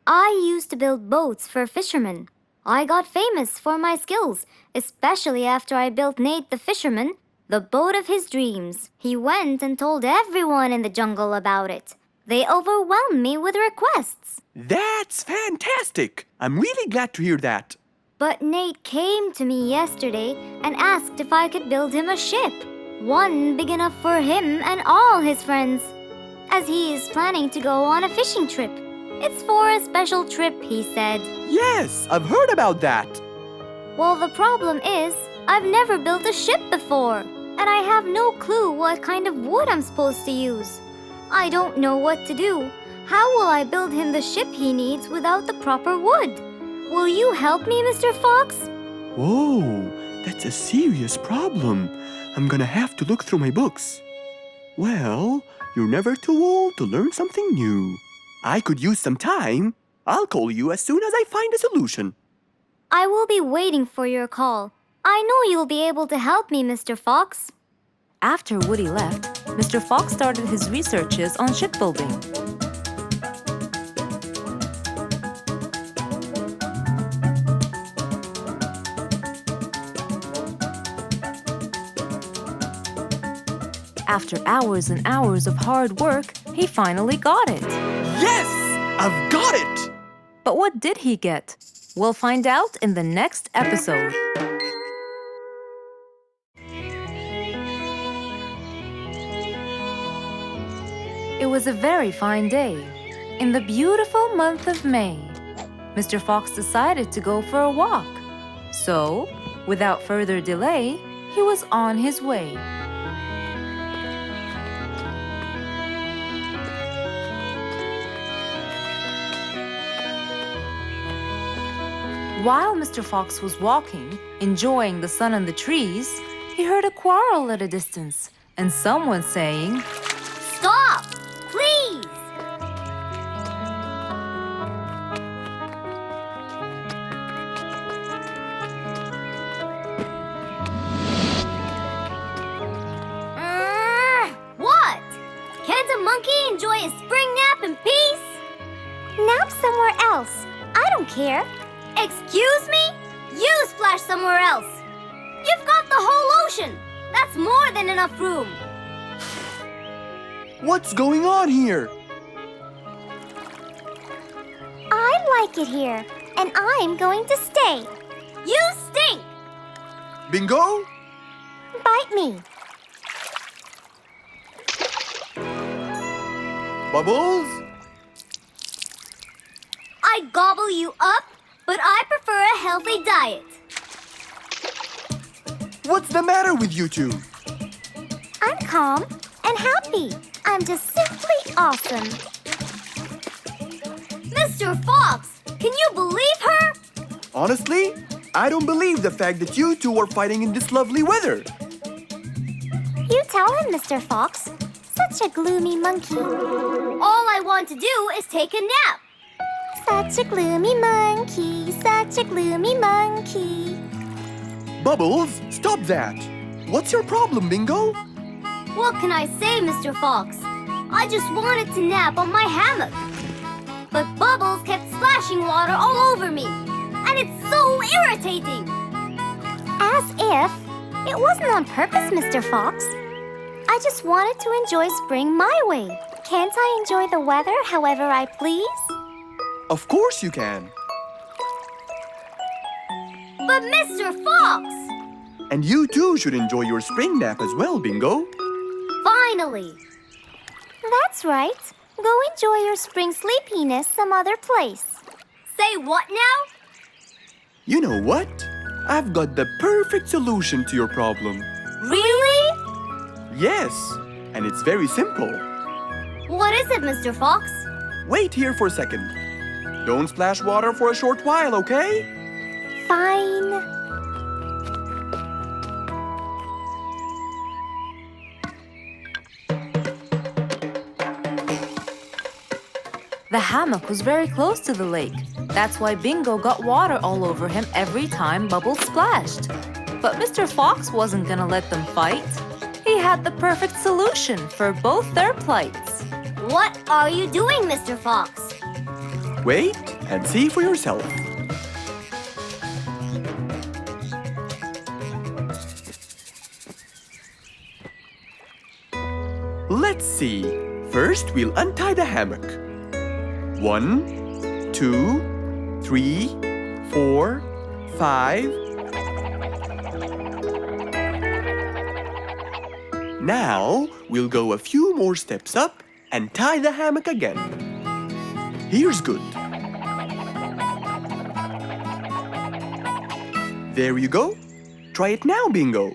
I used to build boats for fishermen. I got famous for my skills, especially after I built Nate the fisherman the boat of his dreams. He went and told everyone in the jungle about it. They overwhelmed me with requests. That's fantastic. I'm really glad to hear that. But Nate came to me yesterday and asked if I could build him a ship. One big enough for him and all his friends, as he is planning to go on a fishing trip. It's for a special trip, he said. Yes, I've heard about that. Well, the problem is, I've never built a ship before, and I have no clue what kind of wood I'm supposed to use. I don't know what to do. How will I build him the ship he needs without the proper wood? Will you help me, Mr. Fox? Whoa, that's a serious problem. I'm gonna have to look through my books. Well, you're never too old to learn something new. I could use some time. I'll call you as soon as I find a solution. I will be waiting for your call. I know you'll be able to help me, Mr. Fox. After Woody left, Mr. Fox started his researches on shipbuilding. After hours and hours of hard work, he finally got it. Yes! I've got it! But what did he get? We'll find out in the next episode. It was a very fine day, in the beautiful month of May. Mr. Fox decided to go for a walk. So, without further delay, he was on his way. While Mr. Fox was walking, enjoying the sun and the trees, he heard a quarrel at a distance and someone saying, Stop! Please! What? Can't a monkey enjoy a spring nap in peace? Nap somewhere else. I don't care. Excuse me? You splash somewhere else. You've got the whole ocean. That's more than enough room. What's going on here? I like it here, and I'm going to stay. You stay Bingo? Bite me. Bubbles? I gobble you up, but I prefer a healthy diet. What's the matter with you two? I'm calm and happy. I'm just simply awesome. Mr. Fox, can you believe her? Honestly, I don't believe the fact that you two are fighting in this lovely weather. You tell him, Mr. Fox. Such a gloomy monkey. All I want to do is take a nap. Such a gloomy monkey, such a gloomy monkey. Bubbles, stop that. What's your problem, Bingo? What can I say, Mr. Fox? I just wanted to nap on my hammock. But Bubbles kept splashing water all over me. And it's so irritating. As if it wasn't on purpose, Mr. Fox. I just wanted to enjoy spring my way. Can't I enjoy the weather however I please? Of course you can. But Mr. Fox! And you too should enjoy your spring nap as well, Bingo. Finally! That's right. Go enjoy your spring sleepiness some other place. Say what now? You know what? I've got the perfect solution to your problem. Really? Yes, and it's very simple. What is it, Mr. Fox? Wait here for a second. Don't splash water for a short while, okay? Fine. The hammock was very close to the lake. That's why Bingo got water all over him every time Bubbles splashed. But Mr. Fox wasn't gonna let them fight. He had the perfect solution for both their plights. What are you doing, Mr. Fox? Wait and see for yourself. Let's see. First, we'll untie the hammock. 1, 2, 3, 4, 5. Now, we'll go a few more steps up and tie the hammock again. Here's good. There you go. Try it now, Bingo.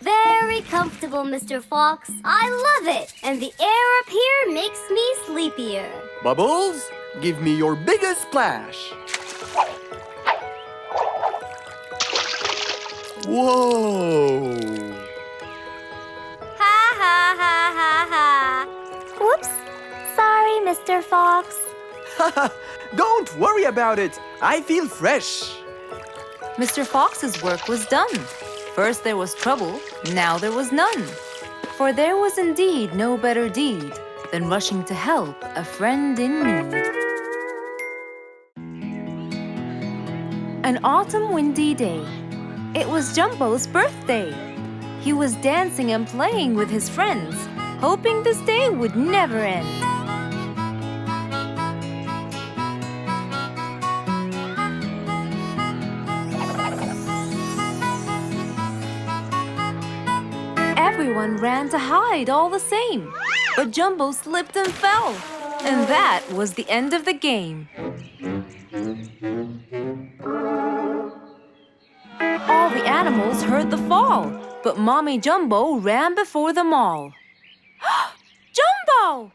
Very comfortable, Mr. Fox. I love it. And the air up here makes me sleepier. Bubbles, give me your biggest splash. Whoa! Ha ha ha ha ha. Whoops. Sorry, Mr. Fox. Don't worry about it. I feel fresh. Mr. Fox's work was done. First there was trouble, now there was none. For there was indeed no better deed than rushing to help a friend in need. An autumn windy day. It was Jumbo's birthday. He was dancing and playing with his friends, hoping this day would never end. Everyone ran to hide all the same, but Jumbo slipped and fell, and that was the end of the game. All the animals heard the fall, but Mommy Jumbo ran before them all. Jumbo!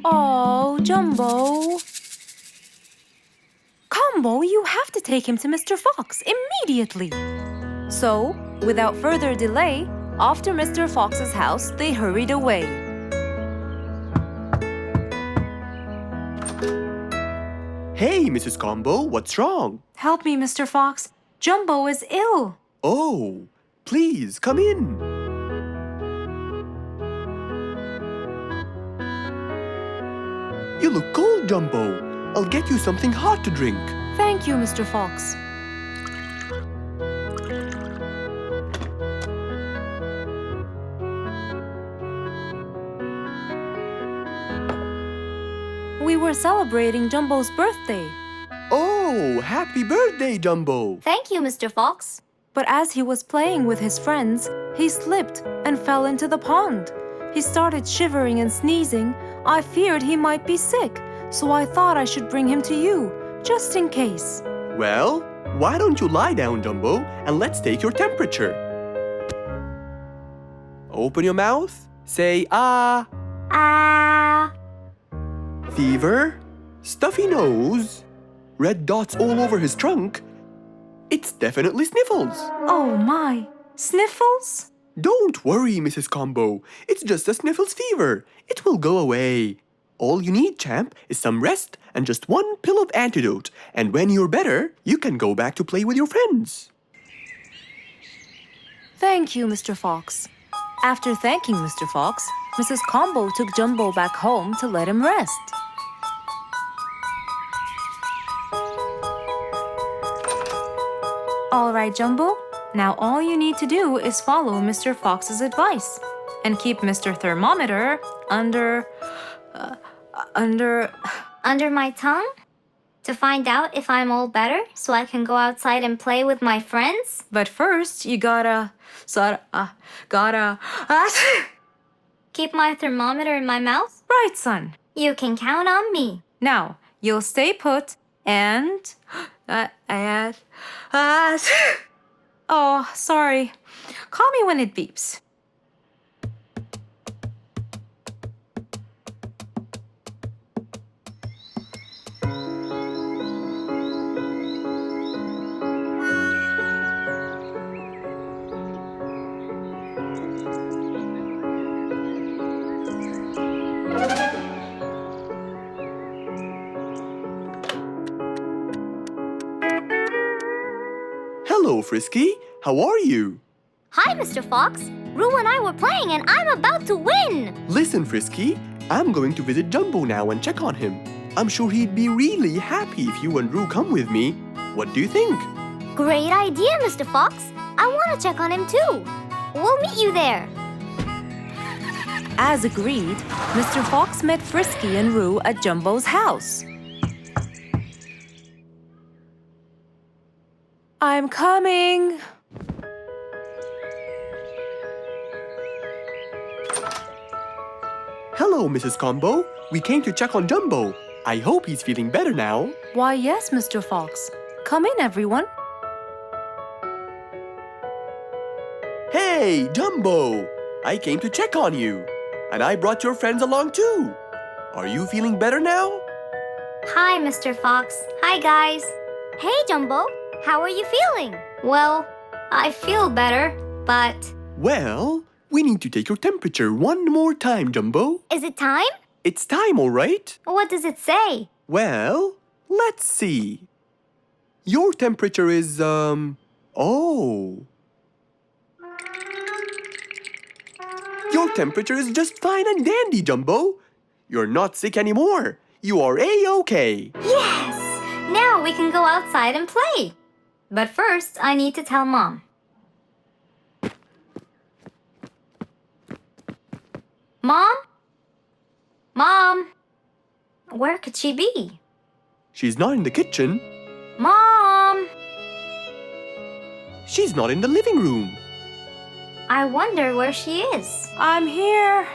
Oh, Jumbo. Combo, you have to take him to Mr. Fox immediately. So, without further delay, off to Mr. Fox's house they hurried away. Hey, Mrs. Combo, what's wrong? Help me, Mr. Fox. Jumbo is ill. Oh, please, come in. You look cold, Jumbo. I'll get you something hot to drink. Thank you, Mr. Fox. were celebrating Jumbo's birthday. Oh, happy birthday, Jumbo! Thank you, Mr. Fox. But as he was playing with his friends, he slipped and fell into the pond. He started shivering and sneezing. I feared he might be sick, so I thought I should bring him to you, just in case. Well, why don't you lie down, Jumbo, and let's take your temperature. Open your mouth. Say ah. Ah. Fever, stuffy nose, red dots all over his trunk. It's definitely sniffles. Oh my, sniffles? Don't worry, Mrs. Combo. It's just a sniffles fever. It will go away. All you need, champ, is some rest and just one pill of antidote. And when you're better, you can go back to play with your friends. Thank you, Mr. Fox. After thanking Mr. Fox, Mrs. Combo took Jumbo back home to let him rest. All right, Jumbo. Now all you need to do is follow Mr. Fox's advice and keep Mr. Thermometer under Under my tongue? To find out if I'm all better so I can go outside and play with my friends? But first, you gotta Keep my thermometer in my mouth? right, son. You can count on me. Now, you'll stay put and oh, sorry. Call me when it beeps. Hello, Frisky. How are you? Hi, Mr. Fox. Roo and I were playing and I'm about to win. Listen, Frisky. I'm going to visit Jumbo now and check on him. I'm sure he'd be really happy if you and Roo come with me. What do you think? Great idea, Mr. Fox. I want to check on him too. We'll meet you there. As agreed, Mr. Fox met Frisky and Roo at Jumbo's house. I'm coming. Hello, Mrs. Combo. We came to check on Jumbo. I hope he's feeling better now. Why, yes, Mr. Fox. Come in, everyone. Hey, Jumbo! I came to check on you. And I brought your friends along too. Are you feeling better now? Hi, Mr. Fox. Hi, guys. Hey, Jumbo. How are you feeling? Well, I feel better, but... Well, we need to take your temperature one more time, Jumbo. Is it time? It's time, all right? What does it say? Well, let's see. Your temperature is, oh. Your temperature is just fine and dandy, Jumbo. You're not sick anymore. You are A-OK. Yes! Now we can go outside and play. But first, I need to tell Mom. Mom? Mom? Where could she be? She's not in the kitchen. Mom! She's not in the living room. I wonder where she is. I'm here,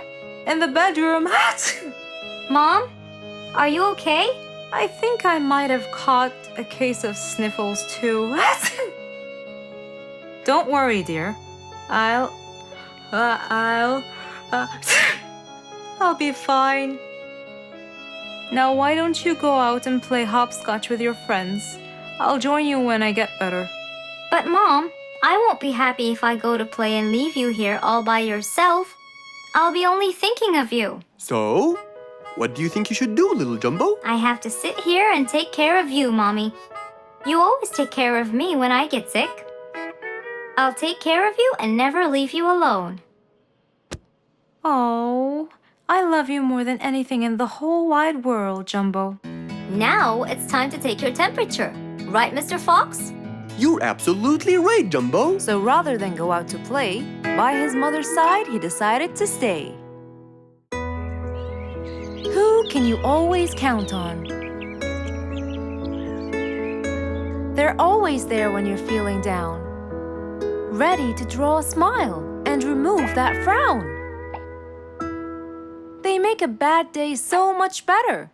in the bedroom. Mom? Are you okay? I think I might have caught a case of sniffles too. Don't worry, dear. I'll be fine. Now why don't you go out and play hopscotch with your friends? I'll join you when I get better. But Mom, I won't be happy if I go to play and leave you here all by yourself. I'll be only thinking of you. So, what do you think you should do, little Jumbo? I have to sit here and take care of you, Mommy. You always take care of me when I get sick. I'll take care of you and never leave you alone. Oh, I love you more than anything in the whole wide world, Jumbo. Now it's time to take your temperature. Right, Mr. Fox? You're absolutely right, Jumbo. So rather than go out to play, by his mother's side, he decided to stay. Who who can you always count on? They're always there when you're feeling down, ready to draw a smile and remove that frown. They make a bad day so much better,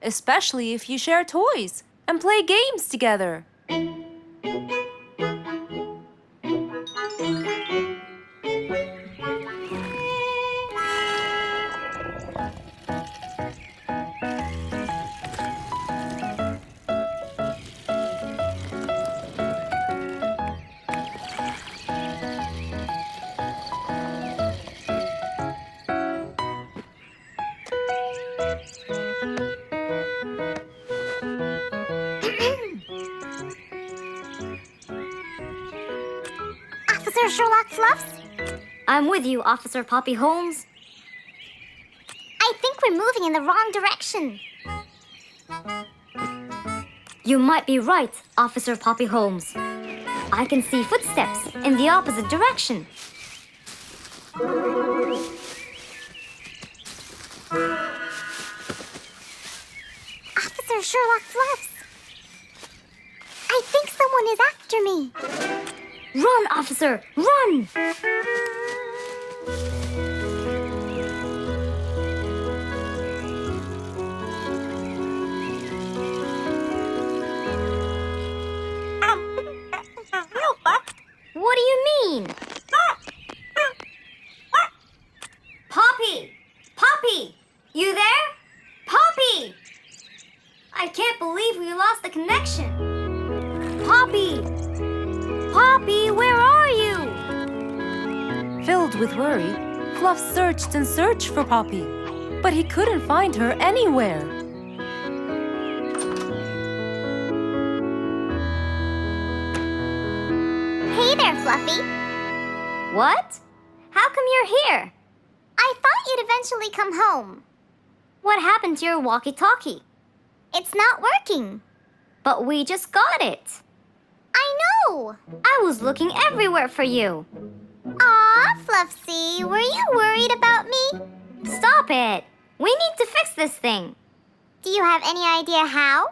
especially if you share toys and play games together. Officer Sherlock Fluffs? I'm with you, Officer Poppy Holmes. I think we're moving in the wrong direction. You might be right, Officer Poppy Holmes. I can see footsteps in the opposite direction. Officer Sherlock Fluffs. I think someone is after me. Run, officer, run! What do you mean? Poppy! Poppy! You there? Poppy! I can't believe we lost the connection. Poppy! Poppy, where are you? Filled with worry, Fluff searched and searched for Poppy, but he couldn't find her anywhere. Hey there, Fluffy. What? How come you're here? I thought you'd eventually come home. What happened to your walkie-talkie? It's not working. But we just got it. I know. I was looking everywhere for you. Aw, Fluffsy, were you worried about me? Stop it. We need to fix this thing. Do you have any idea how?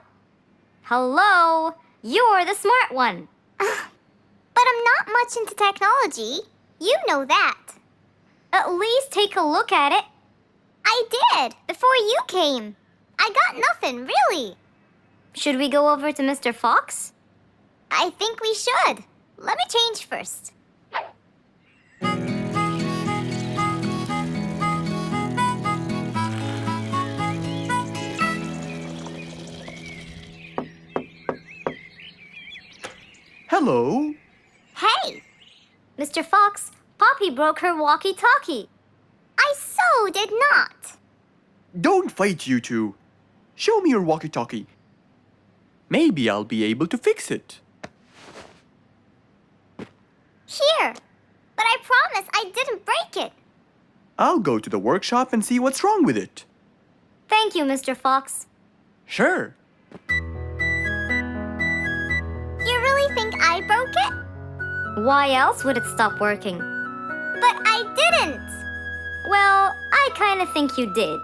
Hello? You're the smart one. But I'm not much into technology. You know that. At least take a look at it. I did, before you came. I got nothing, really. Should we go over to Mr. Fox? I think we should. Let me change first. Hello. Hey, Mr. Fox, Poppy broke her walkie-talkie. I so did not. Don't fight, you two. Show me your walkie-talkie. Maybe I'll be able to fix it. Here, but I promise I didn't break it. I'll go to the workshop and see what's wrong with it. Thank you, Mr. Fox. Sure. You really think I broke it? Why else would it stop working? But I didn't. Well, I kind of think you did.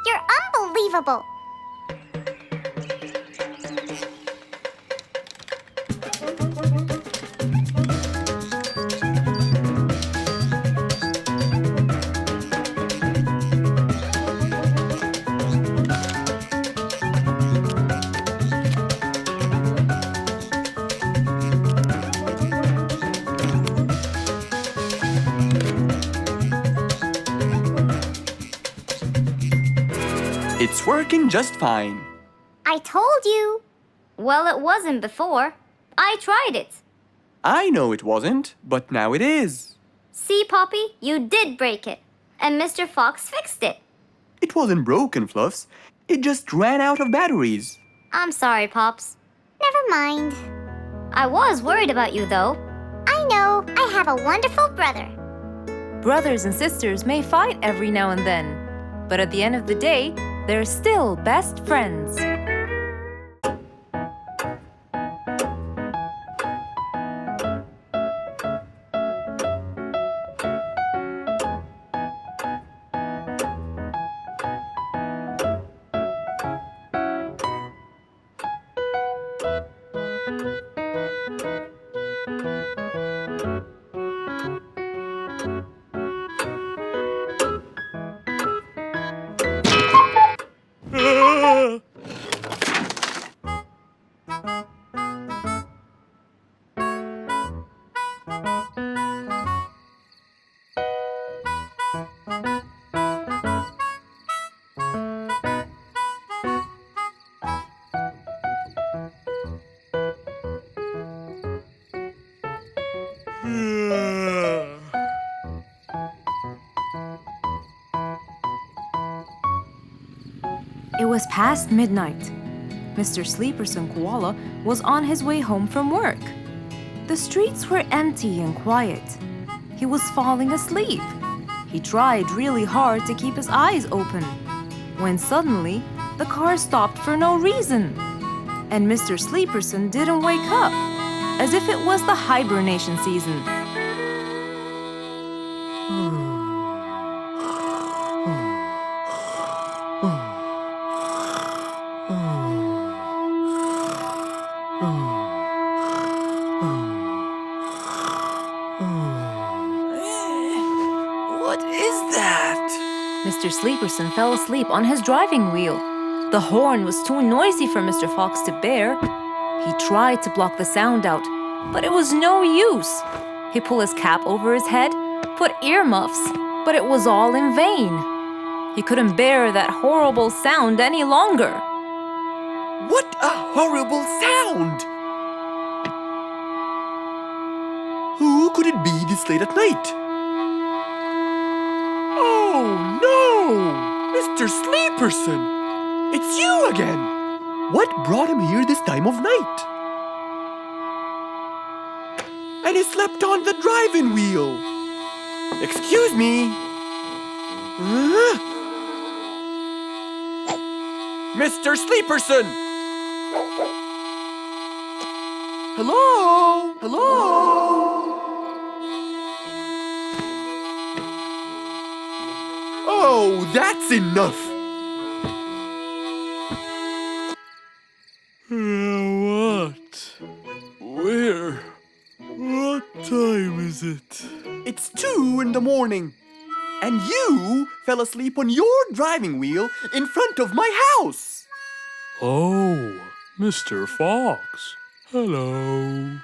You're unbelievable. It's working just fine. I told you. Well, it wasn't before. I tried it. I know it wasn't, but now it is. See, Poppy, you did break it. And Mr. Fox fixed it. It wasn't broken, Fluffs. It just ran out of batteries. I'm sorry, Pops. Never mind. I was worried about you, though. I know. I have a wonderful brother. Brothers and sisters may fight every now and then, but at the end of the day, they're still best friends. It was past midnight. Mr. Sleeperson Koala was on his way home from work. The streets were empty and quiet. He was falling asleep. He tried really hard to keep his eyes open, when suddenly the car stopped for no reason. And Mr. Sleeperson didn't wake up, as if it was the hibernation season. What is that? Mr. Sleeperson fell asleep on his driving wheel. The horn was too noisy for Mr. Fox to bear. He tried to block the sound out, but it was no use. He pulled his cap over his head, put earmuffs, but it was all in vain. He couldn't bear that horrible sound any longer. What a horrible sound! Who could it be this late at night? Oh no! Mr. Sleeperson! It's you again! What brought him here this time of night? And he slept on the driving wheel! Excuse me! Mr. Sleeperson! Hello? Hello? Oh, that's enough! What? Where? What time is it? It's 2 in the morning. And you fell asleep on your driving wheel in front of my house. Oh, Mr. Fox. Hello.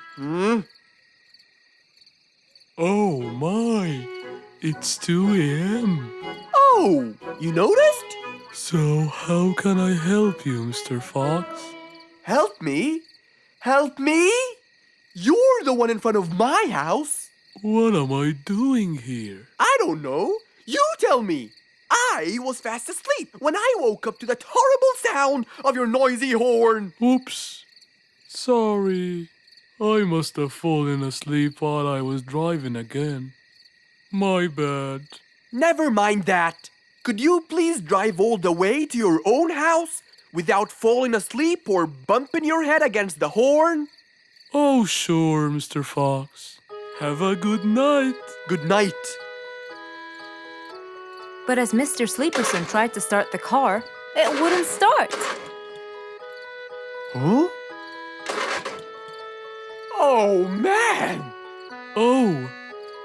Oh my, it's 2 a.m. Oh, you noticed? So how can I help you, Mr. Fox? Help me? Help me? You're the one in front of my house. What am I doing here? I don't know. You tell me. I was fast asleep when I woke up to that horrible sound of your noisy horn. Oops. Sorry. I must have fallen asleep while I was driving again. My bad. Never mind that. Could you please drive all the way to your own house without falling asleep or bumping your head against the horn? Oh, sure, Mr. Fox. Have a good night. Good night. But as Mr. Sleeperson tried to start the car, it wouldn't start. Huh? Oh man! Oh,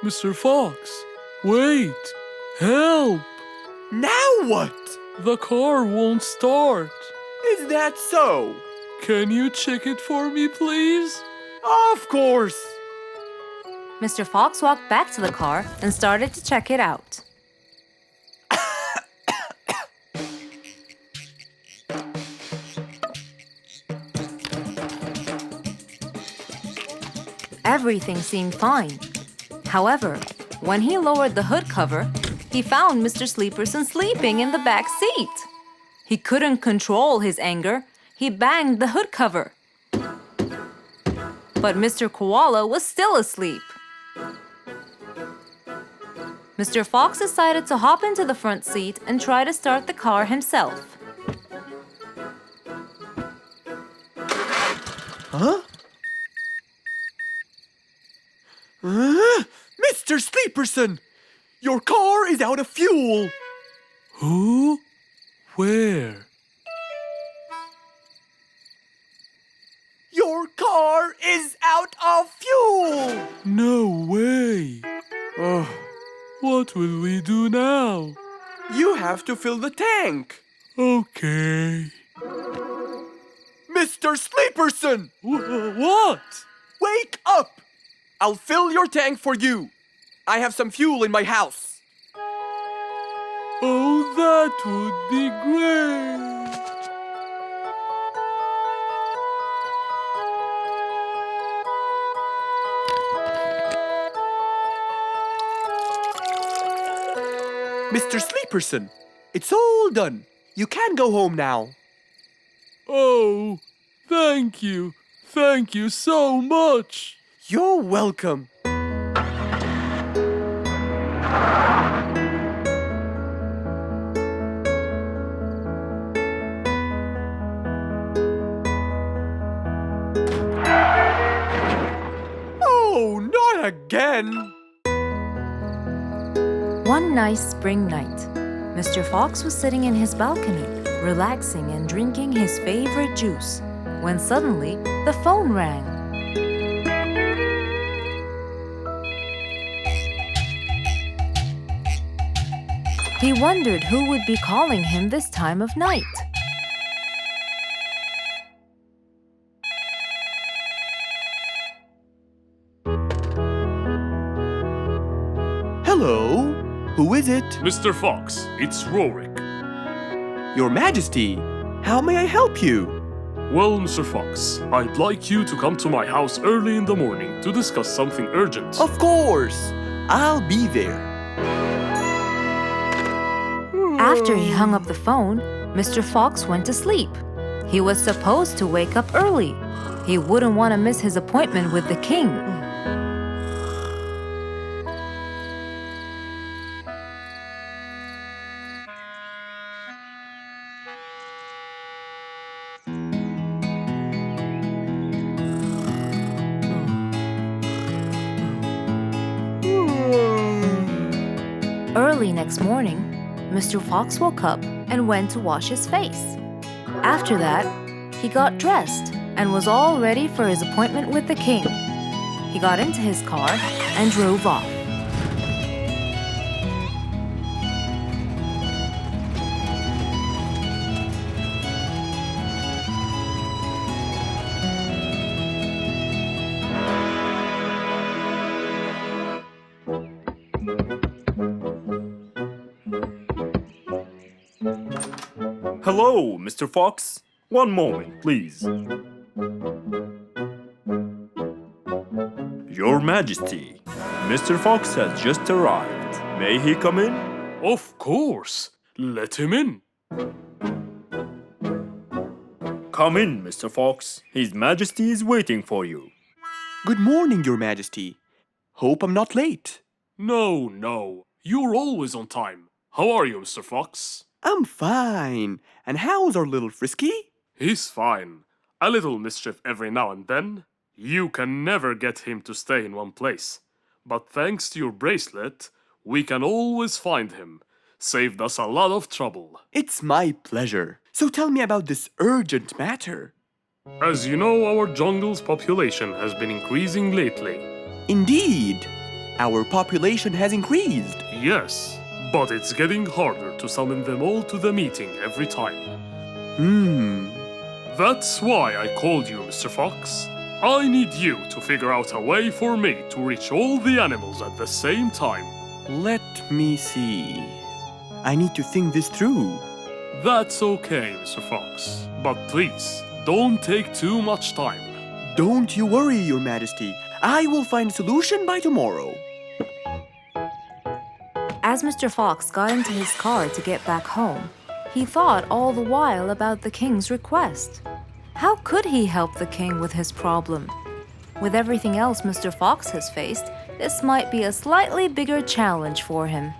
Mr. Fox. Wait. Help. Now what? The car won't start. Is that so? Can you check it for me, please? Of course. Mr. Fox walked back to the car and started to check it out. Everything seemed fine. However, when he lowered the hood cover, he found Mr. Sleeperson sleeping in the back seat. He couldn't control his anger. He banged the hood cover. But Mr. Koala was still asleep. Mr. Fox decided to hop into the front seat and try to start the car himself. Huh? Mr. Sleeperson! Your car is out of fuel! Who? Where? Your car is out of fuel! No way. What will we do now? You have to fill the tank. Okay. Mr. Sleeperson! What? Wake up! I'll fill your tank for you. I have some fuel in my house. Oh, that would be great. Mr. Sleeperson, it's all done. You can go home now. Oh, thank you. Thank you so much. You're welcome. Oh, not again. One nice spring night, Mr. Fox was sitting in his balcony, relaxing and drinking his favorite juice, when suddenly the phone rang. He wondered who would be calling him this time of night. Hello? Who is it? Mr. Fox, it's Rorik. Your Majesty, how may I help you? Well, Mr. Fox, I'd like you to come to my house early in the morning to discuss something urgent. Of course. I'll be there. After he hung up the phone, Mr. Fox went to sleep. He was supposed to wake up early. He wouldn't want to miss his appointment with the king. Early next morning, Mr. Fox woke up and went to wash his face. After that, he got dressed and was all ready for his appointment with the king. He got into his car and drove off. Hello, Mr. Fox. One moment, please. Your Majesty, Mr. Fox has just arrived. May he come in? Of course. Let him in. Come in, Mr. Fox. His Majesty is waiting for you. Good morning, Your Majesty. Hope I'm not late. No. You're always on time. How are you, Mr. Fox? I'm fine. And how's our little Frisky? He's fine. A little mischief every now and then. You can never get him to stay in one place. But thanks to your bracelet, we can always find him. Saved us a lot of trouble. It's my pleasure. So tell me about this urgent matter. As you know, our jungle's population has been increasing lately. Indeed. Our population has increased. Yes, but it's getting harder to summon them all to the meeting every time. That's why I called you, Mr. Fox. I need you to figure out a way for me to reach all the animals at the same time. Let me see. I need to think this through. That's okay, Mr. Fox. But please, don't take too much time. Don't you worry, Your Majesty. I will find a solution by tomorrow. As Mr. Fox got into his car to get back home, he thought all the while about the king's request. How could he help the king with his problem? With everything else Mr. Fox has faced, this might be a slightly bigger challenge for him.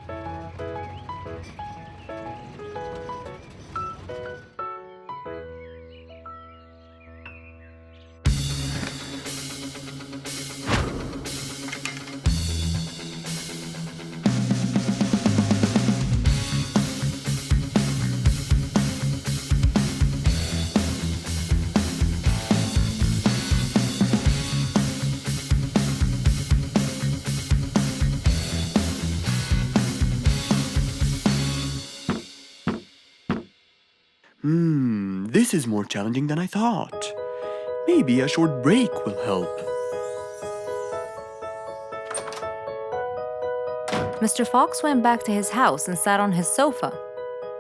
This is more challenging than I thought. Maybe a short break will help. Mr. Fox went back to his house and sat on his sofa.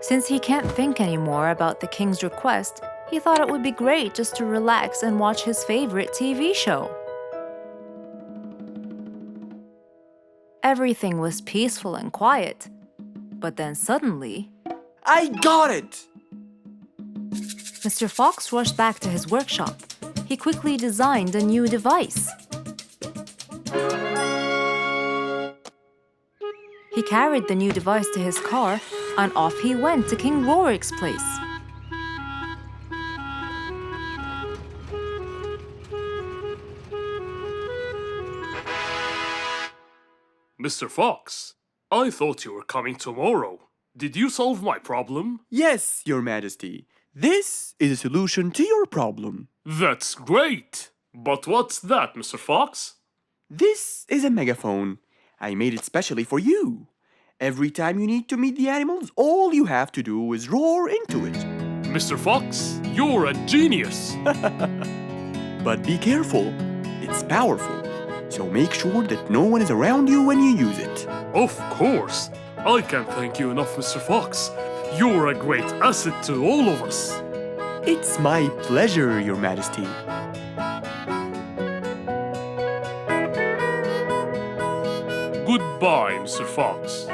Since he can't think anymore about the king's request, he thought it would be great just to relax and watch his favorite TV show. Everything was peaceful and quiet. But then suddenly, I got it! Mr. Fox rushed back to his workshop. He quickly designed a new device. He carried the new device to his car, and off he went to King Rorik's place. Mr. Fox, I thought you were coming tomorrow. Did you solve my problem? Yes, Your Majesty. This is a solution to your problem. That's great! But what's that, Mr. Fox? This is a megaphone. I made it specially for you. Every time you need to meet the animals, all you have to do is roar into it. Mr. Fox, you're a genius! But be careful, it's powerful. So make sure that no one is around you when you use it. Of course! I can't thank you enough, Mr. Fox. You're a great asset to all of us. It's my pleasure, Your Majesty. Goodbye, Mr. Fox.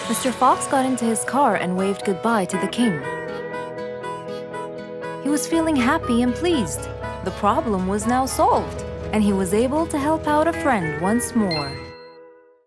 Mr. Fox got into his car and waved goodbye to the king. He was feeling happy and pleased. The problem was now solved, and he was able to help out a friend once more.